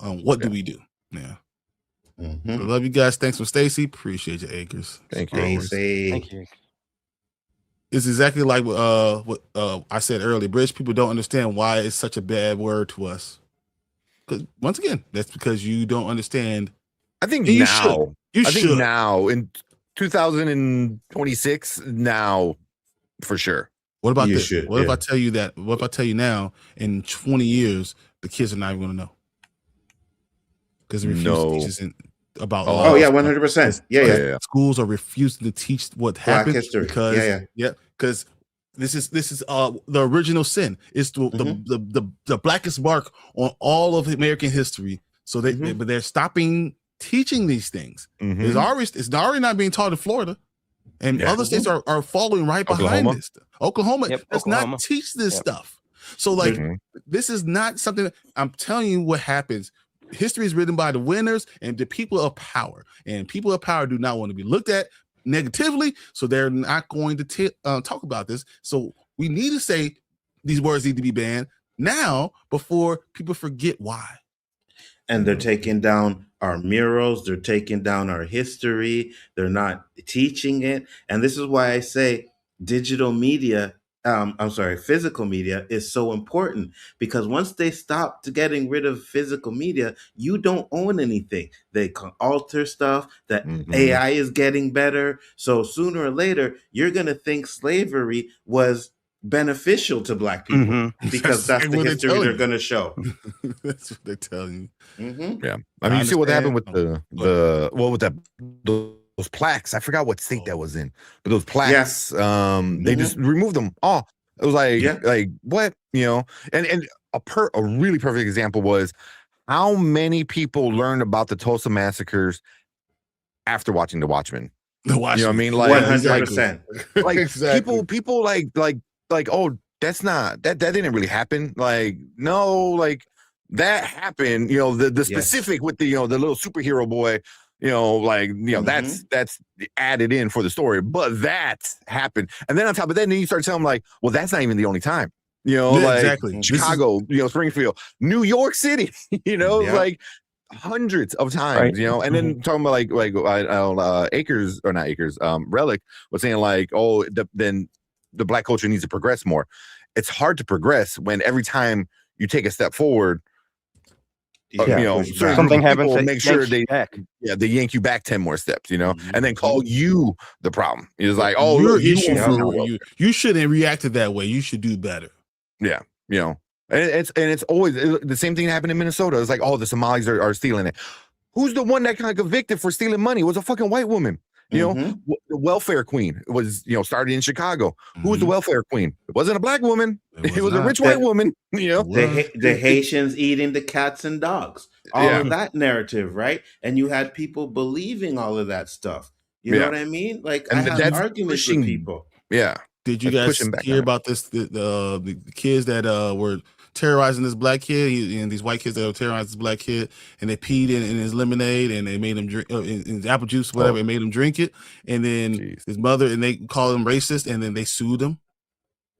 What do we do? Yeah. Mm-hmm. So love you guys. Thanks for Stacy. Appreciate you, Acres. Thank you. Stacy. Thank you. It's exactly like what I said earlier. British people don't understand why it's such a bad word to us. Because once again, that's because you don't understand. I think you now. You I should. think now in 2026, now for sure. What about You this? should, What if I tell you that? What if I tell you now? In 20 years, the kids are not even going to know because they refuse to teach us about. Oh yeah, 100%. Yeah. Schools are refusing to teach what Black happened history. because because this is the original sin. It's the blackest mark on all of American history. So but they're stopping teaching these things. It's already not being taught in Florida, and other states are following right behind this. Oklahoma does not teach this stuff. So like this is not something that, I'm telling you what happens. History is written by the winners and the people of power, and people of power do not want to be looked at negatively, so they're not going to talk about this. So we need to say these words need to be banned now before people forget why. And they're taking down our murals, they're taking down our history, they're not teaching it. And this is why I say digital media, physical media is so important, because once they stop getting rid of physical media, you don't own anything. They can alter stuff, that AI is getting better. So sooner or later, you're going to think slavery was beneficial to Black people because that's the history they're going to show. That's what they're telling you. Yeah. I mean, you see what happened with those plaques. I forgot what state that was in, but those plaques, they just removed them all. It was like what, and a really perfect example was how many people learned about the Tulsa massacres after watching The Watchmen. The Watchmen. You know what I mean? Like 100%. Like Exactly. people like, oh, that's not that didn't really happen. Like, no, like that happened, the specific with the the little superhero boy, that's added in for the story, but that happened. And then on top of that, then you start telling them like, well, that's not even the only time. Exactly. Chicago, Springfield, New York City, like hundreds of times, and then talking about Acres or not Acres, Relic was saying like, oh, then the Black culture needs to progress more. It's hard to progress when every time you take a step forward, something happens. Make sure they yank you back 10 more steps, and then call you the problem. It's like, oh, your issue. You shouldn't react to that way. You should do better. Yeah, and it's always the same thing happened in Minnesota. It's like, oh, the Somalis are stealing it. Who's the one that got convicted for stealing money? It was a fucking white woman. The welfare queen was, started in Chicago. Who was the welfare queen? It wasn't a Black woman. It was a rich white woman. The Haitians eating the cats and dogs. All of that narrative, right? And you had people believing all of that stuff. You know what I mean? Like, and I had arguments with people. Yeah. Did you guys hear about this? The kids that were terrorizing this Black kid, and these white kids that were terrorizing this Black kid, and they peed in his lemonade, and they made him drink in his apple juice, whatever, and made him drink it. And then his mother, and they called him racist, and then they sued him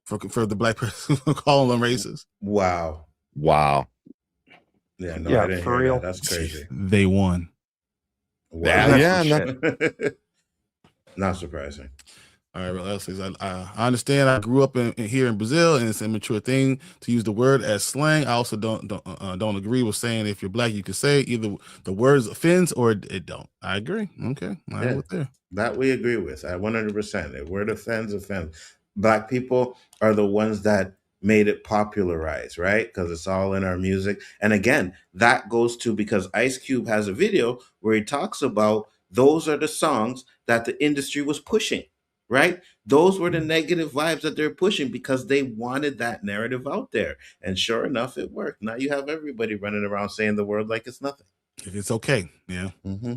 for the Black person calling them racist. Wow. Yeah, no, I didn't for hear real. that. That's crazy. They won. Wow. Yeah. Not surprising. All right, well, I understand. I grew up here in Brazil, and it's an immature thing to use the word as slang. I also don't agree with saying if you're Black, you can say either the words offends or it don't. I agree. Okay, there. That we agree with. 100%. The word offends. Black people are the ones that made it popularized, right? Because it's all in our music. And again, that goes to because Ice Cube has a video where he talks about those are the songs that the industry was pushing. right? Those were the negative vibes that they're pushing because they wanted that narrative out there. And sure enough, it worked. Now you have everybody running around saying the word like it's nothing. If it's okay, yeah. Mm-hmm.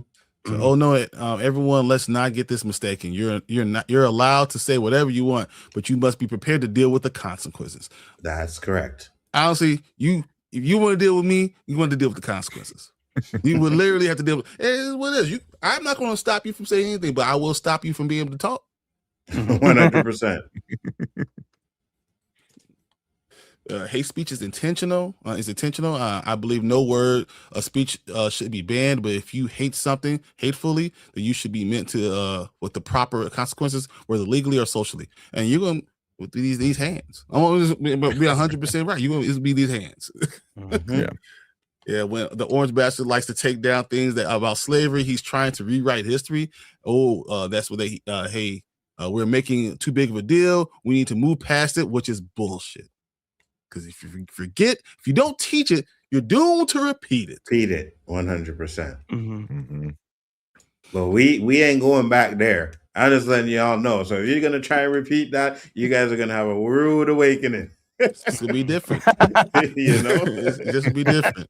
So, oh no, everyone, let's not get this mistaken. You're allowed to say whatever you want, but you must be prepared to deal with the consequences. That's correct. Honestly, if you want to deal with me, you want to deal with the consequences. You would literally have to deal with it. Is what it is. I'm not going to stop you from saying anything, but I will stop you from being able to talk. 100%. Hate speech is intentional. I believe no word of speech should be banned, but if you hate something hatefully, then you should be meant to with the proper consequences, whether legally or socially. And you're going with these hands. I want to be 100% right. You're going to be these hands. Yeah. Yeah, when the orange bastard likes to take down things that about slavery, he's trying to rewrite history. That's what we're making too big of a deal. We need to move past it, which is bullshit. Because if you forget, if you don't teach it, you're doomed to repeat it. Repeat it 100%. But we ain't going back there. I'm just letting y'all know. So if you're gonna try and repeat that, you guys are gonna have a rude awakening. It's gonna be different. You know, it's just gonna be different.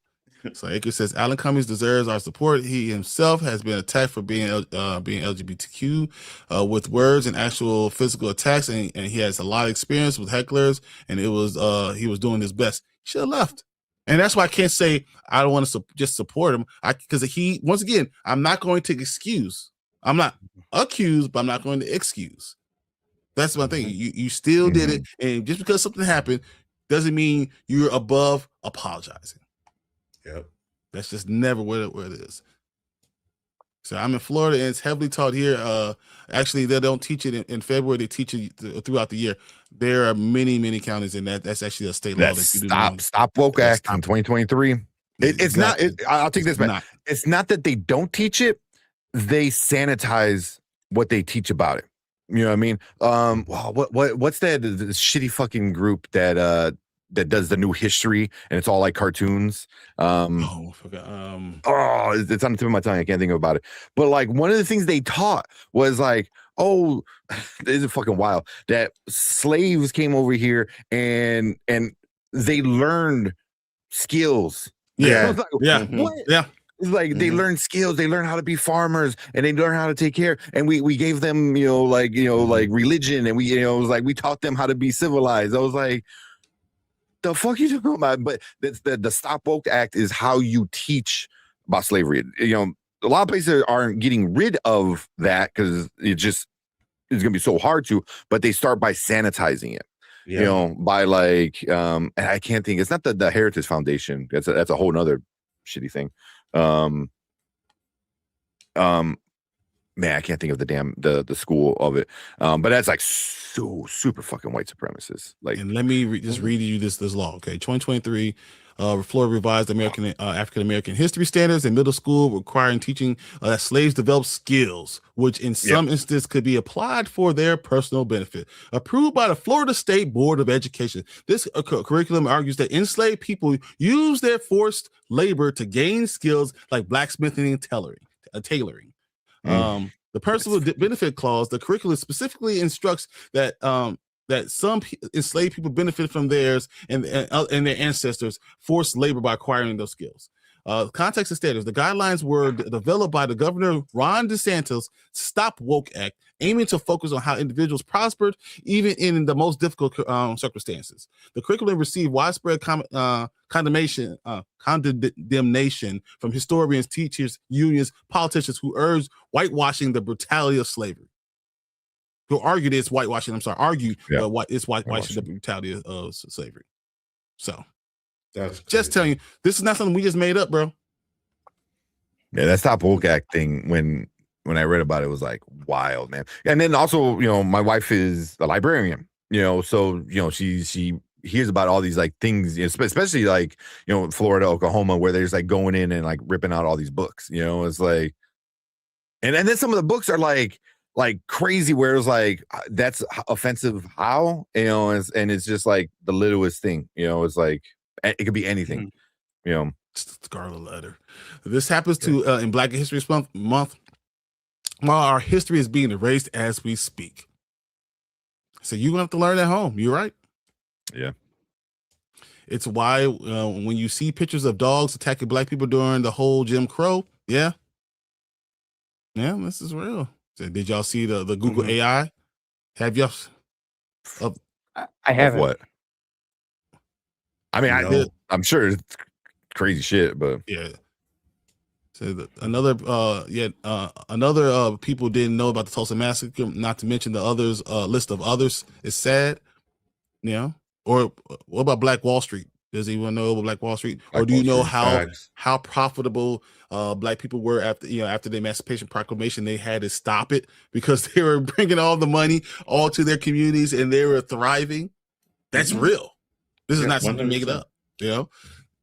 So Akers says Alan Cummings deserves our support. He himself has been attacked for being LGBTQ with words and actual physical attacks, and he has a lot of experience with hecklers. And it was he was doing his best. He should have left. And that's why I can't say I don't want to just support him. Because he, once again, I'm not going to excuse. I'm not accused, but I'm not going to excuse. That's my thing. You still did it, and just because something happened doesn't mean you're above apologizing. Yep. That's just never where it is. So I'm in Florida, and it's heavily taught here. Actually, they don't teach it in February. They teach it throughout the year. There are many counties in that's actually a state law. Stop Woke Act in 2023. It's not. I'll take this back. It's not that they don't teach it. They sanitize what they teach about it. You know what I mean? What's that the shitty fucking group that does the new history and it's all like cartoons? I forgot. It's on the tip of my tongue. I can't think about it. But like one of the things they taught was like, this is fucking wild, that slaves came over here and they learned skills. Yeah. Like, what? Yeah. It's like they learn skills, they learn how to be farmers, and they learn how to take care. And we gave them, like religion, and it was like we taught them how to be civilized. I was like, the fuck you talking about? But the Stop Woke Act is how you teach about slavery. A lot of places aren't getting rid of that because it's gonna be so hard to, but they start by sanitizing it. Yeah. By like and I can't think, it's not the Heritage Foundation. That's a whole nother shitty thing. Man, I can't think of the school of it. But that's like so super fucking white supremacist. Like, and let me just read you this law. Okay, 2023. Florida revised African American history standards in middle school, requiring teaching that slaves develop skills, which in some instances could be applied for their personal benefit. Approved by the Florida State Board of Education, this curriculum argues that enslaved people use their forced labor to gain skills like blacksmithing and tailoring. The personal benefit clause, the curriculum specifically instructs that that some enslaved people benefit from theirs and their ancestors' forced labor by acquiring those skills. Context and status. The guidelines were developed by the Governor Ron DeSantis' Stop Woke Act, aiming to focus on how individuals prospered even in the most difficult circumstances. The curriculum received widespread condemnation from historians, teachers, unions, politicians who urged whitewashing the brutality of slavery. Who argued it's whitewashing. It's whitewashing the brutality of slavery. So that's just telling you, this is not something we just made up, bro. Yeah, that Stop Woke Act thing, when I read about it, was like wild, man. And then also, my wife is a librarian, so she hears about all these like things, especially like Florida, Oklahoma, where they're just like going in and like ripping out all these books. It's like, and then some of the books are like crazy, where it was like, that's offensive how, and it's just like the littlest thing, it's like it could be anything. Scarlet letter. This happens to in Black History Month while our history is being erased as we speak. So you're gonna have to learn at home. You're right. Yeah. It's why when you see pictures of dogs attacking black people during the whole Jim Crow, yeah, this is real. So did y'all see the Google AI? Have y'all? I haven't. What? I mean, No. I'm sure it's crazy shit, but yeah. So another people didn't know about the Tulsa massacre. Not to mention the others list of others is sad. Or what about Black Wall Street? Does anyone know about Black Wall Street? Or do you know how profitable black people were after the Emancipation Proclamation? They had to stop it because they were bringing all the money all to their communities and they were thriving. That's real. This is not something to make it up.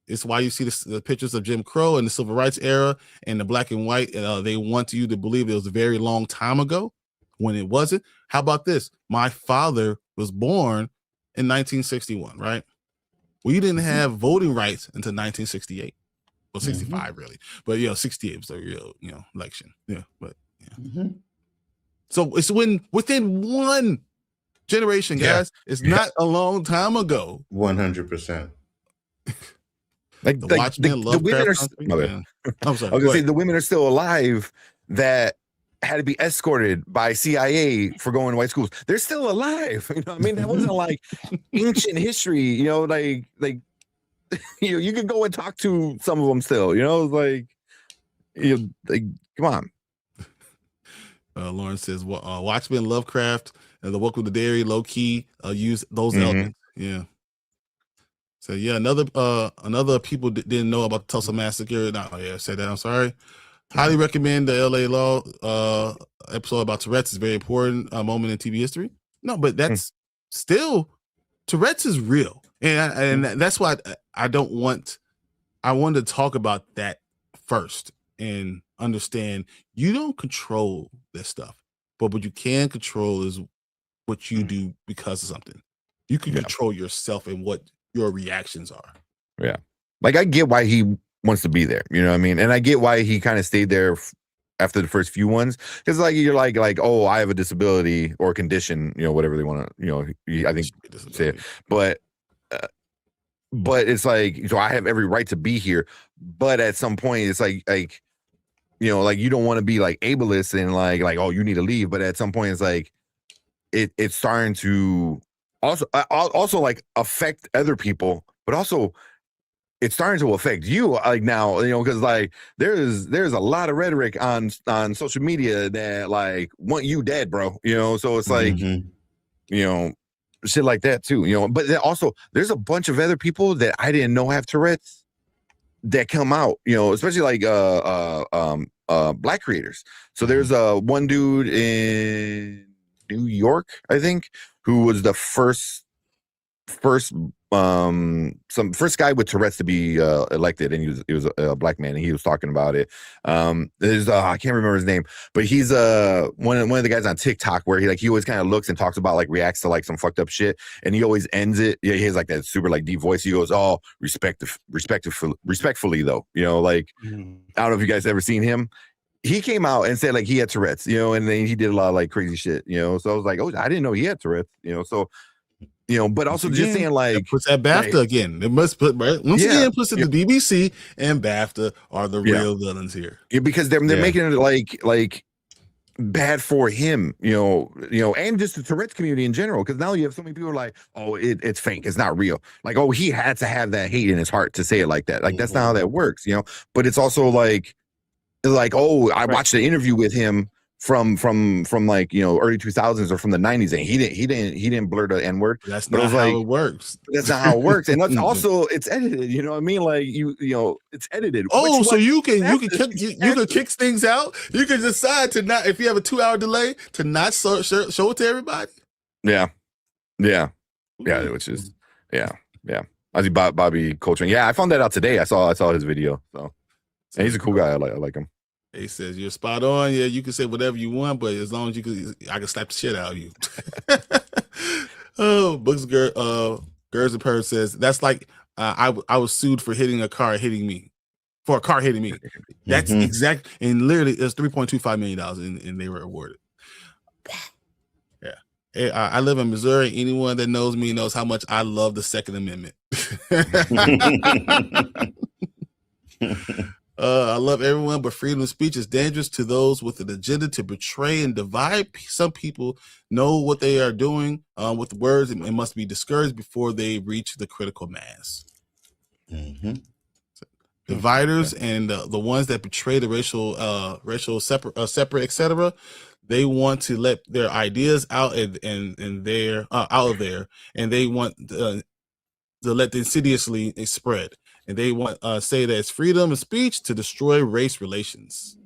It's why you see the pictures of Jim Crow and the Civil Rights era and the black and white. They want you to believe it was a very long time ago when it wasn't. How about this? My father was born in 1961, right? We didn't have voting rights until 1968. Well, 65 really, but 68 was the real election. So it's within one generation, guys. It's not a long time ago. 100%. Like the Watchmen, the women are. I'm sorry. I was gonna say the women are still alive that had to be escorted by CIA for going to white schools. They're still alive. You know what I mean? That wasn't like ancient history. You can go and talk to some of them still. Come on. Lauren says, Watchmen, Lovecraft, and The Woke with the Dairy, low key use those elements. Yeah. So another people didn't know about the Tulsa massacre. I said that. I'm sorry. Highly recommend the LA Law episode about Tourette's. Is very important moment in TV history. No, but that's still Tourette's is real, and that's why I want to talk about that first and understand you don't control this stuff, but what you can control is what you do because of something. You can control yourself and what your reactions are. Yeah, like I get why he wants to be there, you know what I mean, and I get why he kind of stayed there after the first few ones, because like you're like oh, I have a disability or condition, whatever they want to, I think say it, but it's like, so I have every right to be here, but at some point it's like you don't want to be like ableist and like oh, you need to leave, but at some point it's like it's starting to also like affect other people, but also it's starting to affect you like now, because like there's a lot of rhetoric on social media that like want you dead, bro. So it's like shit like that too. But then also there's a bunch of other people that I didn't know have Tourette's that come out, especially like black creators. So there's one dude in New York, I think, who was the first guy with Tourette's to be elected, and he was a black man, and he was talking about it. There's I can't remember his name, but he's one of the guys on TikTok where he always kind of looks and talks about like reacts to like some fucked up shit, and he always ends it. Yeah, he has like that super like deep voice. He goes, "Oh, respectfully though." Like I don't know if you guys ever seen him. He came out and said like he had Tourette's, and then he did a lot of like crazy shit, So I was like, oh, I didn't know he had Tourette's, So. But also just saying like puts that BAFTA again. It must put once again puts it the BBC and BAFTA are the real villains here. Yeah, because they're making it like bad for him, and just the Tourette's community in general. Because now you have so many people like, oh, it's fake, it's not real. Like, oh, he had to have that hate in his heart to say it like that. Like that's not how that works, But it's also like oh, I watched an interview with him from like early 2000s or from the 90s, and he didn't blur the N-word. That's not how it works. That's not how it works, and that's also it's edited. You know what I mean? Like it's edited. Oh, so you can kick things out. You can decide to not, if you have a 2-hour delay, to not show it to everybody. Yeah, which is yeah. I see Bobby Coltrane. Yeah, I found that out today. I saw his video. So, and he's a cool guy. I like him. He says you're spot on. Yeah, you can say whatever you want, but as long as I can slap the shit out of you. Oh, Books Gers and Purr says that's like I was sued for hitting a car hitting me. That's exact, and literally it's $3.25 million, and they were awarded. Wow. Yeah. I live in Missouri. Anyone that knows me knows how much I love the Second Amendment. I love everyone, but freedom of speech is dangerous to those with an agenda to betray and divide. Some people know what they are doing with words and must be discouraged before they reach the critical mass. Dividers and the ones that betray the racial separate, etc. They want to let their ideas out and their out of there, and they want to let the insidiously spread. And they want say that it's freedom of speech to destroy race relations.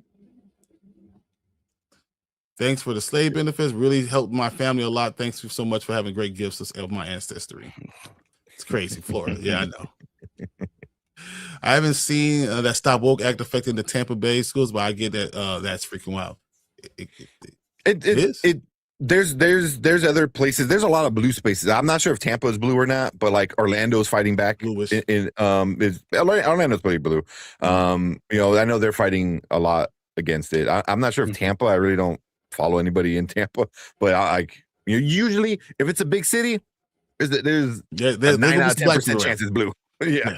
Thanks for the slave benefits. Really helped my family a lot. Thanks so much for having great gifts of my ancestry. It's crazy, Florida. Yeah, I know. I haven't seen that Stop Woke Act affecting the Tampa Bay schools, but I get that that's freaking wild. It is. There's other places. There's a lot of blue spaces. I'm not sure if Tampa is blue or not, but like Orlando's fighting back. Orlando's pretty blue. I know they're fighting a lot against it. I'm not sure if Tampa. I really don't follow anybody in Tampa, but usually if it's a big city, there's a 9 out of 10% chance it's blue. Yeah.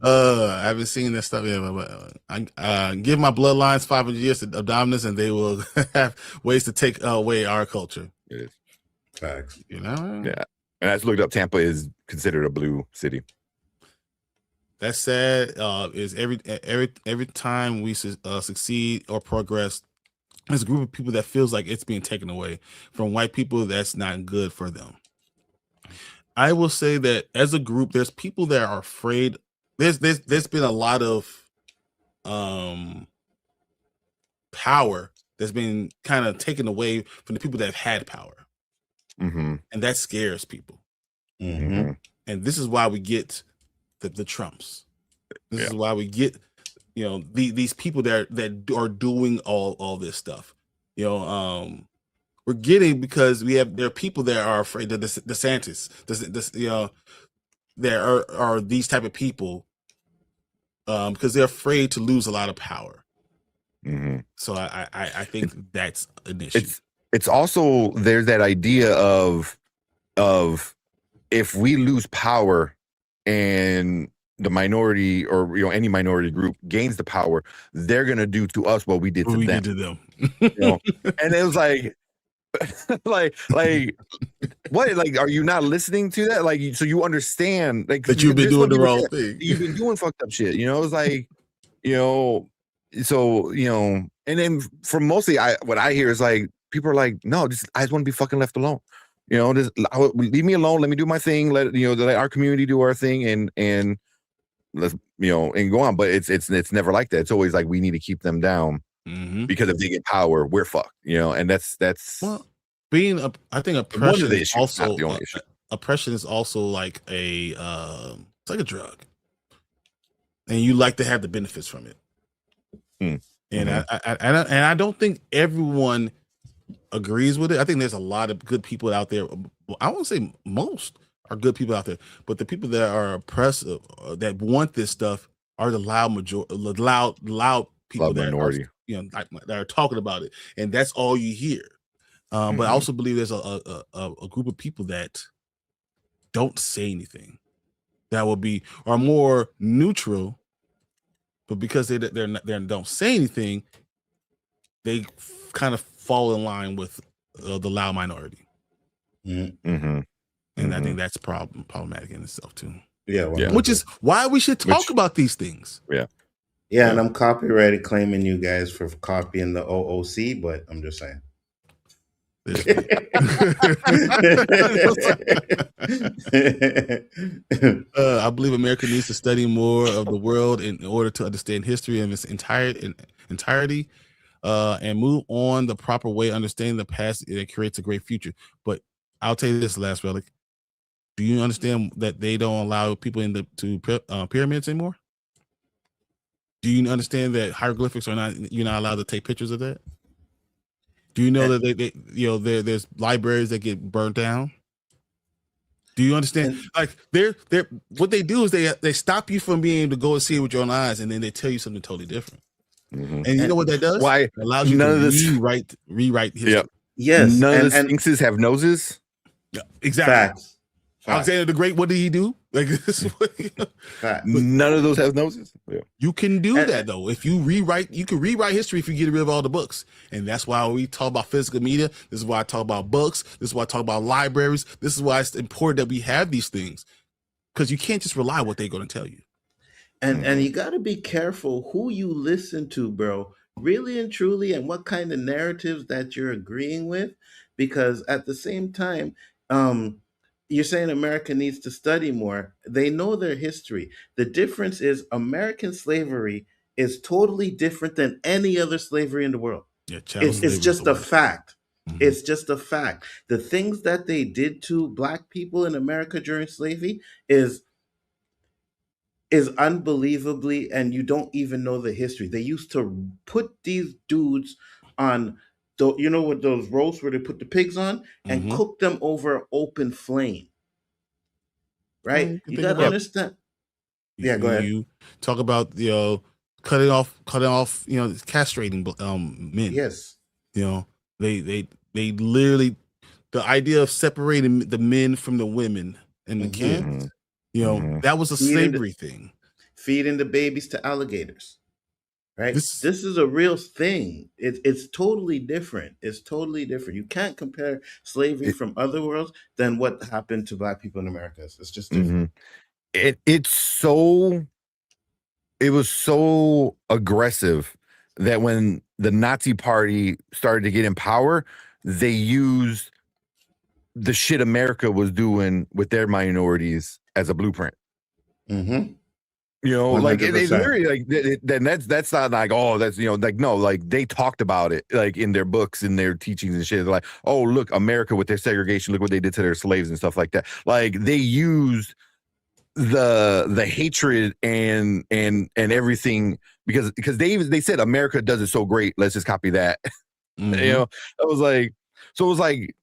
I haven't seen that stuff yet, but I give my bloodlines 500 years of dominance, and they will have ways to take away our culture. It is facts, Yeah, and I just looked up. Tampa is considered a blue city. That's sad. Is every time we succeed or progress, there's a group of people that feels like it's being taken away from white people. That's not good for them. I will say that as a group, there's people that are afraid. There's been a lot of power that's been kind of taken away from the people that have had power, and that scares people. And this is why we get the Trumps. This is why we get these people that are doing all this stuff. We're getting because there are people that are afraid that the DeSantis, there are these type of people because they're afraid to lose a lot of power. So I think that's an issue. It's also there's that idea of if we lose power and the minority or any minority group gains the power, they're gonna do to us what we did to them. And it was like. like what? Like, are you not listening to that? Like, so you understand that you've been doing the wrong thing. You've been doing fucked up shit. It's like, so and then from mostly what I hear is like people are like, no, I just want to be fucking left alone. Just leave me alone. Let me do my thing. Let our community do our thing, and let's and go on. But it's never like that. It's always like we need to keep them down. Because if they get power, we're fucked, and that's I think oppression is also not the only issue. Oppression is also like it's like a drug, and you like to have the benefits from it. And I don't think everyone agrees with it. I think there's a lot of good people out there. I won't say most are good people out there, but the people that are oppressive that want this stuff are the loud people that minority. That are talking about it, and that's all you hear. But I also believe there's a group of people that don't say anything, that are more neutral, but because they don't say anything, they kind of fall in line with the loud minority. And I think that's problematic in itself too. Which is why we should talk about these things. Yeah, and I'm copyrighted claiming you guys for copying the OOC, but I'm just saying. I believe America needs to study more of the world in order to understand history in its entirety, and move on the proper way, understanding the past that creates a great future. But I'll tell you this, Last Relic. Do you understand that they don't allow people to pyramids anymore? Do you understand that hieroglyphics you're not allowed to take pictures of that? Do you know that there's libraries that get burnt down? Do you understand? Like what they do is they stop you from being able to go and see it with your own eyes, and then they tell you something totally different. And you know what that does? Why it allows you to rewrite history. Yes, None of the and sphinxes have noses. Yeah, exactly. facts. Alexander the Great, what did he do? Like this is what, Facts. None of those have noses. Yeah. you can do And- that though. If you rewrite, you can rewrite history if you get rid of all the books. And that's why we talk about physical media. This is why I talk about books. This is why I talk about libraries. This is why it's important that we have these things. Because you can't just rely on what they're going to tell you. And you got to be careful who you listen to, bro. Really and truly, and what kind of narratives that you're agreeing with, because at the same time, you're saying America needs to study more. They know their history. The difference is American slavery is totally different than any other slavery in the world. Yeah, chattel It's slavery is just the a worst. fact. Mhm. It's just a fact. The things that they did to black people in America during slavery is unbelievably, and you don't even know the history. They used to put these dudes on you know what those roasts where they put the pigs on and Mhm. cook them over open flame. Well, Right? you can You think gotta about- understand. Yeah, go ahead. You talk about cutting off, castrating men. Yes. They literally, the idea of separating the men from the women and the Mhm. kids. Mhm. That was a Feeding the- slavery thing. Feeding the babies to alligators. Right? This- This is a real thing. It's totally different. It's totally different. You can't compare slavery from other worlds than what happened to black people in America. It's just different. It was so aggressive that when the Nazi Party started to get in power, they used the shit America was doing with their minorities as a blueprint. Mm-hmm. Like it's 100%. literally like then that's not like, oh, that's like, no, like they talked about it like in their books, in their teachings and shit. They're like, oh, look, America with their segregation, look what they did to their slaves and stuff like that. Like they used the hatred and everything because they said America does it so great, let's just copy that. Mhm. I was like, so it was like,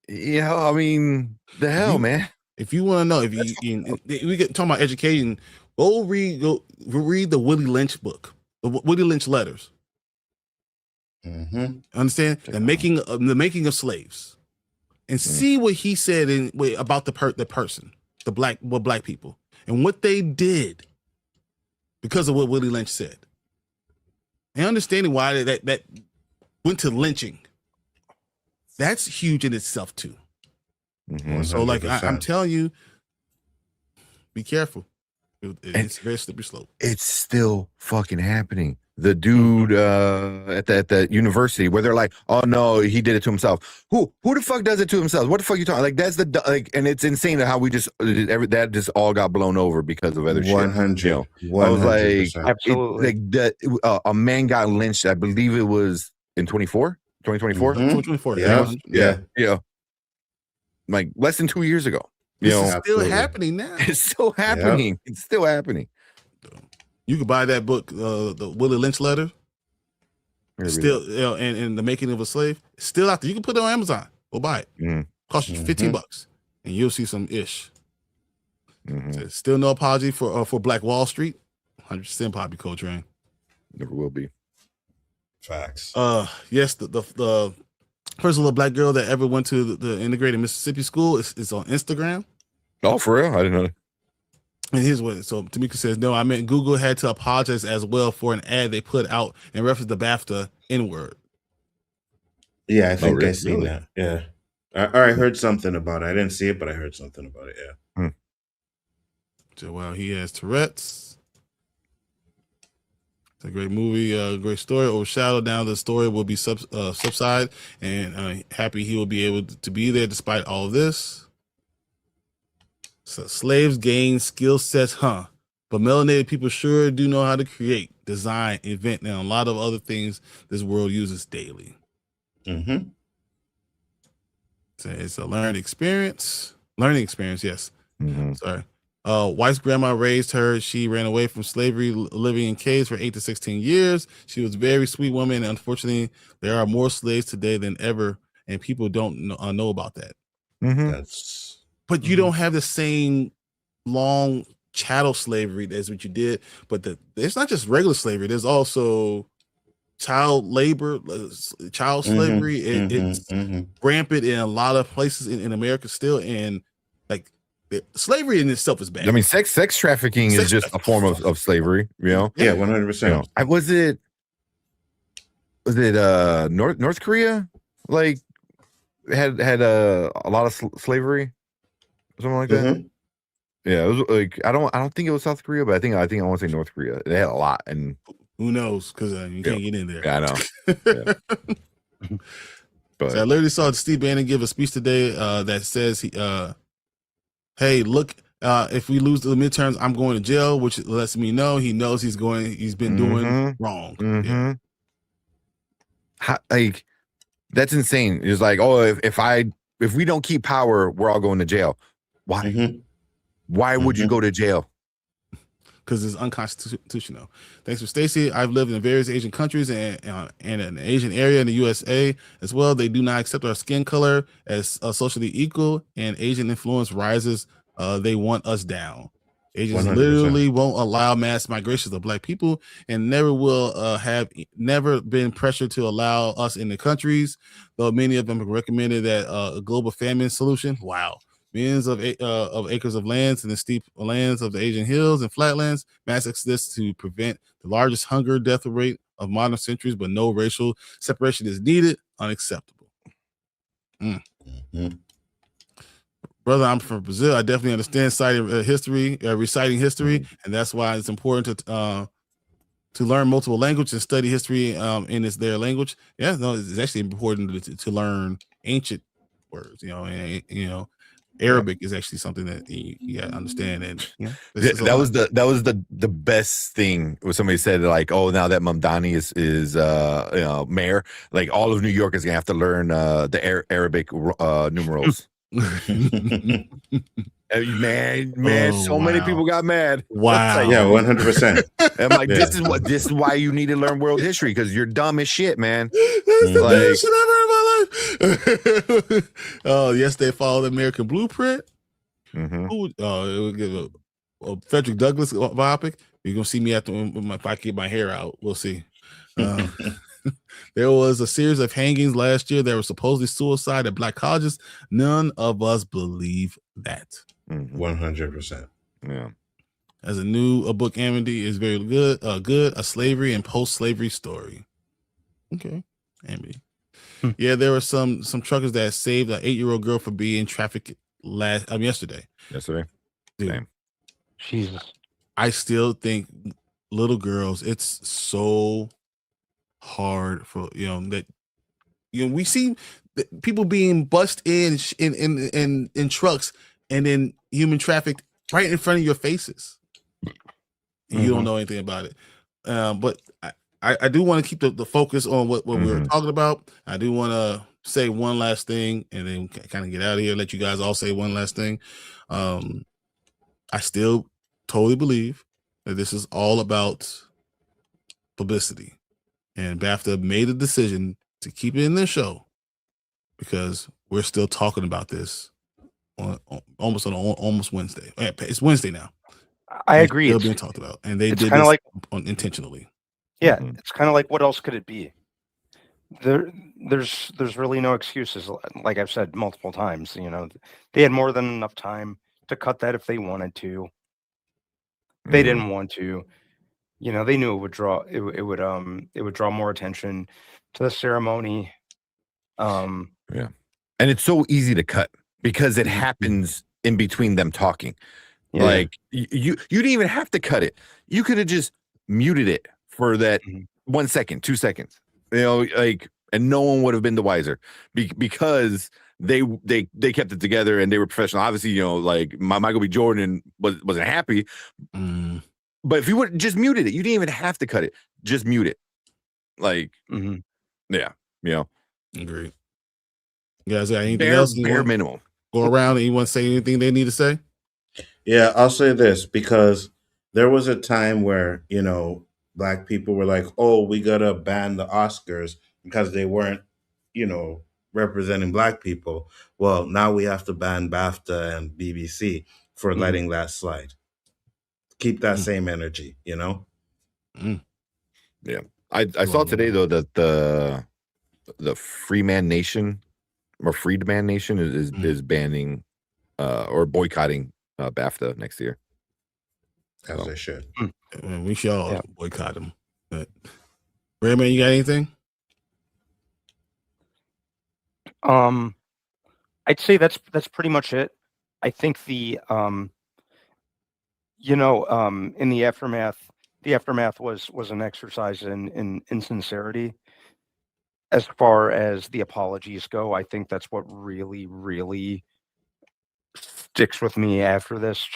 I mean, the hell, man. If you want to know, we get talking about education, go read the Willie Lynch book, the Willie Lynch letters. Mm-hmm. Understand the making of slaves, and see what he said about the person, black people, and what they did because of what Willie Lynch said, and understanding why that went to lynching. That's huge in itself too. Mhm. So, like I'm 100%. telling you, be careful. It's a very slippery slope. It's still fucking happening. The dude at the university where they're like, oh no, he did it to himself. Who the fuck does it to himself? What the fuck are you talking? Like that's and it's insane how we that just all got blown over because of other shit. 100. I was like, 100%. Absolutely. a man got lynched. I believe it was in 2024. Mhm. 2024. Yeah. Like less than 2 years ago. This is still Absolutely. happening now. It's still happening. It's still happening. You could buy that book, the Willie Lynch letter. It's still, and the making of a slave. It's still out there. You can put it on Amazon. Go buy it. Mhm. Cost you $15, and you'll see some ish. Mhm. Still no apology for Black Wall Street. 100% Poppy Coltrane. Never will be. Facts. Yes, the first little black girl that ever went to the integrated Mississippi school is on Instagram. Oh, for real? I didn't know that. And here's what, so Tamika says, no, I meant Google had to apologize as well for an ad they put out in reference to Bafta N-word. Yeah, I think really? I seen that. Yeah. I heard something about it. I didn't see it, but I heard something about it. Yeah. So, well, he has Tourette's. It's a great movie, great story. Overshadowed now, the story will be subside, and happy he will be able to be there despite all of this. So slaves gain skill sets, but melanated people sure do know how to create, design, invent, and a lot of other things this world uses daily. Mm-hmm. So it's a learning experience, yes. Mhm. Sorry. White's grandma raised her. She ran away from slavery, living in caves for 8 to 16 years. She was a very sweet woman. And unfortunately, there are more slaves today than ever, and people don't know about that. Mhm. That's But you don't have the same long chattel slavery as what you did. But it's not just regular slavery. There's also child labor, child slavery. It's rampant in a lot of places in America still, and like slavery in itself is bad. I mean, sex trafficking is just a form of slavery, you know. Yeah, 100%. Was it North Korea like had a lot of slavery, something like that? Mm-hmm. Yeah, it was like I don't think it was South Korea, but I think I want to say North Korea. They had a lot, and who knows, because you can't get in there. Yeah, I know. Yeah. But so I literally saw Steve Bannon give a speech today that says hey, look, if we lose the midterms, I'm going to jail, which lets me know he knows he's been doing wrong. Yeah. Like that's insane. It's like, oh, if we don't keep power, we're all going to jail. Why? Mm-hmm. Why would you go to jail? Because it's unconstitutional. Thanks for Stacy. I've lived in various Asian countries and an Asian area in the USA as well. They do not accept our skin color as socially equal, and Asian influence rises. They want us down. Asians 100%. literally won't allow mass migrations of Black people, and never will have never been pressured to allow us in the countries, though many of them have recommended that a global famine solution. Wow. Millions of acres of lands in the steep lands of the Asian hills and flatlands, mass exodus to prevent the largest hunger death rate of modern centuries, but no racial separation is needed. Unacceptable. Brother, I'm from Brazil. I definitely understand reciting history, and that's why it's important to learn multiple languages and study history in their language. Yeah, no, it's actually important to learn ancient words. Arabic is actually something that you gotta understand, and that was the best thing when somebody said like, oh, now that Mamdani is mayor, like all of New York is gonna have to learn the Arabic numerals. Man, so many people got mad. Wow. Yeah, 100%. I'm like, this is why you need to learn world history, because you're dumb as shit, man. That's the best shit ever in my life. Oh, yes, they followed the American Blueprint. Mm-hmm. It would give a Frederick Douglass biopic. You're gonna see me if I get my hair out. We'll see. There was a series of hangings last year that were supposedly suicide at Black colleges. None of us believe that. 100%. Yeah. As a book, Amity is very good. A slavery and post-slavery story. Okay, Amity. Yeah, there were some truckers that saved an 8-year-old girl from being trafficked yesterday. Yesterday. Dude, same. Jesus. I still think little girls, it's so hard for that we see people being bussed in trucks and then human trafficked right in front of your faces. And you don't know anything about it. But I do want to keep the focus on what we were talking about. I do want to say one last thing and then kind of get out of here, let you guys all say one last thing. I still totally believe that this is all about publicity. And Bafta made a decision to keep it in their show because we're still talking about this on almost Wednesday. It's Wednesday now. I agree. It's still being talked about, and they did kind of this like intentionally. Yeah, it's kind of like, what else could it be? There's really no excuses. Like I've said multiple times, they had more than enough time to cut that if they wanted to. They didn't want to. They knew it would draw more attention to the ceremony. Yeah, and it's so easy to cut because it happens in between them talking. Yeah. Like you didn't even have to cut it. You could have just muted it for that 1 second, 2 seconds. And no one would have been the wiser because they kept it together and they were professional. Obviously, like Michael B. Jordan wasn't happy. But if you would just muted it, you didn't even have to cut it. Just mute it. Yeah. Agreed. You guys got anything bare, else? Bare minimum. Go around and you want to say anything they need to say? Yeah, I'll say this because there was a time where, Black people were like, oh, we got to ban the Oscars because they weren't, representing Black people. Well, now we have to ban BAFTA and BBC for letting that slide. Keep that same energy, Yeah. I saw today though that the Freeman Nation or Freedman Nation is banning or boycotting BAFTA next year. As they should. We should all boycott them. But Redman, you got anything? I'd say that's pretty much it. I think the in the aftermath was an exercise in sincerity. As far as the apologies go, I think that's what really, really sticks with me after this.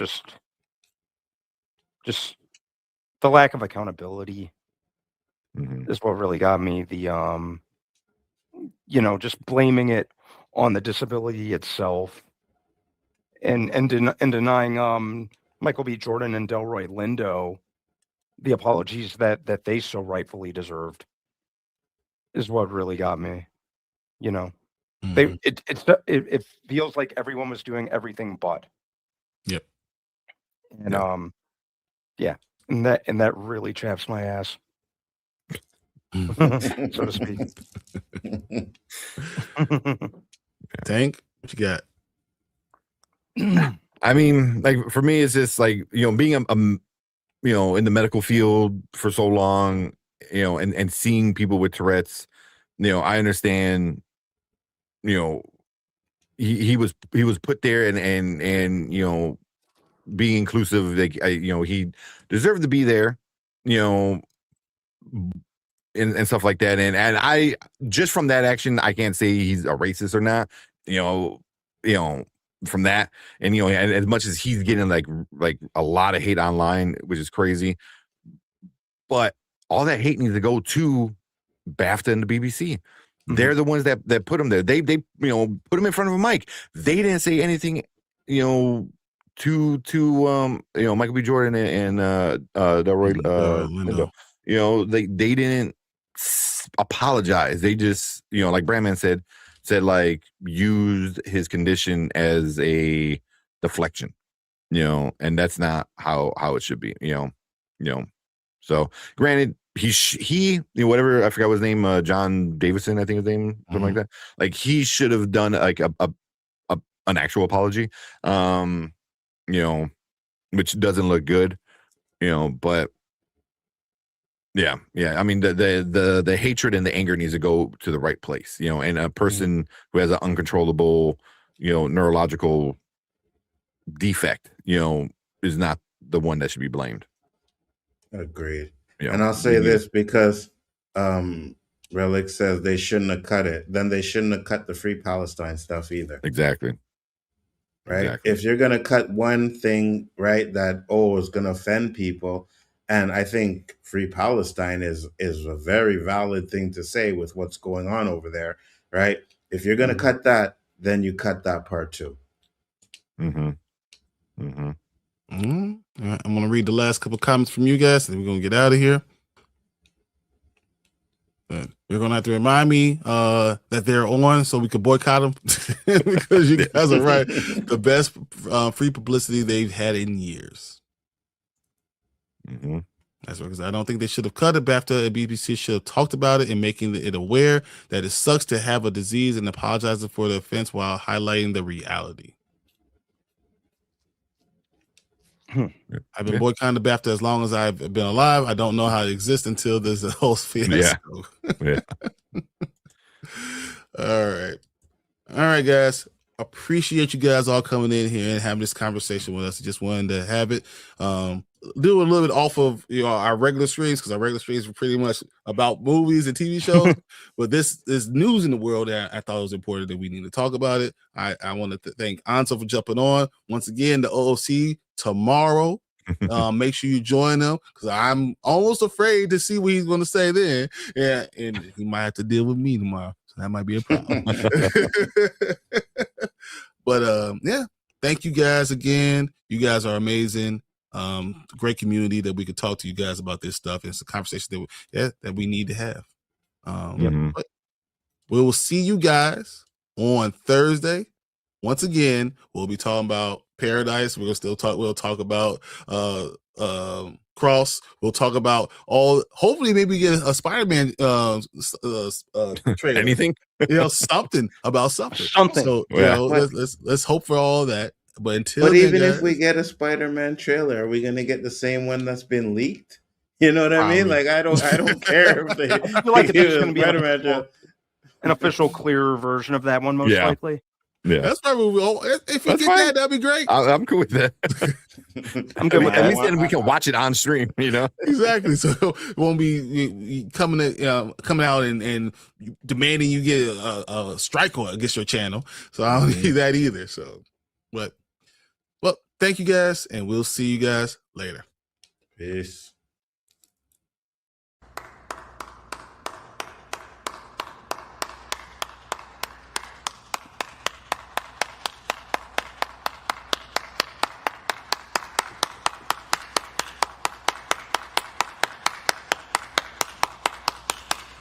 Just the lack of accountability is what really got me. The just blaming it on the disability itself, and denying Michael B. Jordan and Delroy Lindo the apologies that they so rightfully deserved is what really got me. It feels like everyone was doing everything but. Yep. And and that really chaps my ass. So to speak. Tank, what you got? I mean, like for me, it's just like being in the medical field for so long, and seeing people with Tourette's. I understand. He was put there and being inclusive. Like he deserved to be there. And stuff like that. And I just from that action, I can't say he's a racist or not, from that. And, and as much as he's getting like a lot of hate online, which is crazy, but all that hate needs to go to BAFTA and the BBC. They're the ones that put him there. They put him in front of a mic. They didn't say anything, to Michael B. Jordan and Delroy Lindo. They didn't apologize. They just, like Brandman said like used his condition as a deflection, and that's not how it should be, So granted, he whatever, I forgot his name, John Davison, I think his name, something like that. Like he should have done like an actual apology, which doesn't look good, but. Yeah. I mean, the hatred and the anger needs to go to the right place, and a person who has an uncontrollable, neurological defect, is not the one that should be blamed. Agreed. And I'll say this because Relic says they shouldn't have cut it. Then they shouldn't have cut the Free Palestine stuff either. Exactly. Right. Exactly. If you're going to cut one thing, right, that is going to offend people. And I think Free Palestine is a very valid thing to say with what's going on over there, right? If you're going to cut that, then you cut that part too. All right, I'm going to read the last couple comments from you guys, and then we're going to get out of here. But you're going to have to remind me that they're on so we can boycott them because you guys are right. The best free publicity they've had in years. That's right, because I don't think they should have cut it. BAFTA and BBC should have talked about it and making it aware that it sucks to have a disease and apologizing for the offense while highlighting the reality. I've been boycotting the BAFTA as long as I've been alive. I don't know how it exists until there's a whole fiasco. Yeah. All right, guys. Appreciate you guys all coming in here and having this conversation with us. Just wanted to have it. Do a little bit off of our regular streams, because our regular streams were pretty much about movies and TV shows. But this is news in the world that I thought it was important that we need to talk about it. I wanted to thank Anso for jumping on once again. The OOC tomorrow. Make sure you join them, because I'm almost afraid to see what he's going to say then. Yeah, and he might have to deal with me tomorrow, so that might be a problem. But thank you guys again. You guys are amazing. Great community that we could talk to you guys about this stuff. It's a conversation that we need to have. But we will see you guys on Thursday. Once again, we'll be talking about Paradise. We'll talk about Cross. We'll talk about all. Hopefully, maybe get a Spider-Man trailer. Anything? Something about something. Something. So Yeah. let's hope for all that. But until But then, even guys, if we get a Spider-Man trailer, are we gonna get the same one that's been leaked? You know what I mean? Probably. Like I don't care if they. I feel like it's going to be Spider-Man trailer. an official, clearer version of that one, most Yeah. likely. Yeah, that's probably if we That's get fine. that, that'd be great. I'm cool with that. I'm good with At that. least then we can watch it on stream. Exactly. So it won't be coming out and demanding you get a strike against your channel. So I don't need that either. So, well, thank you guys, and we'll see you guys later. Peace.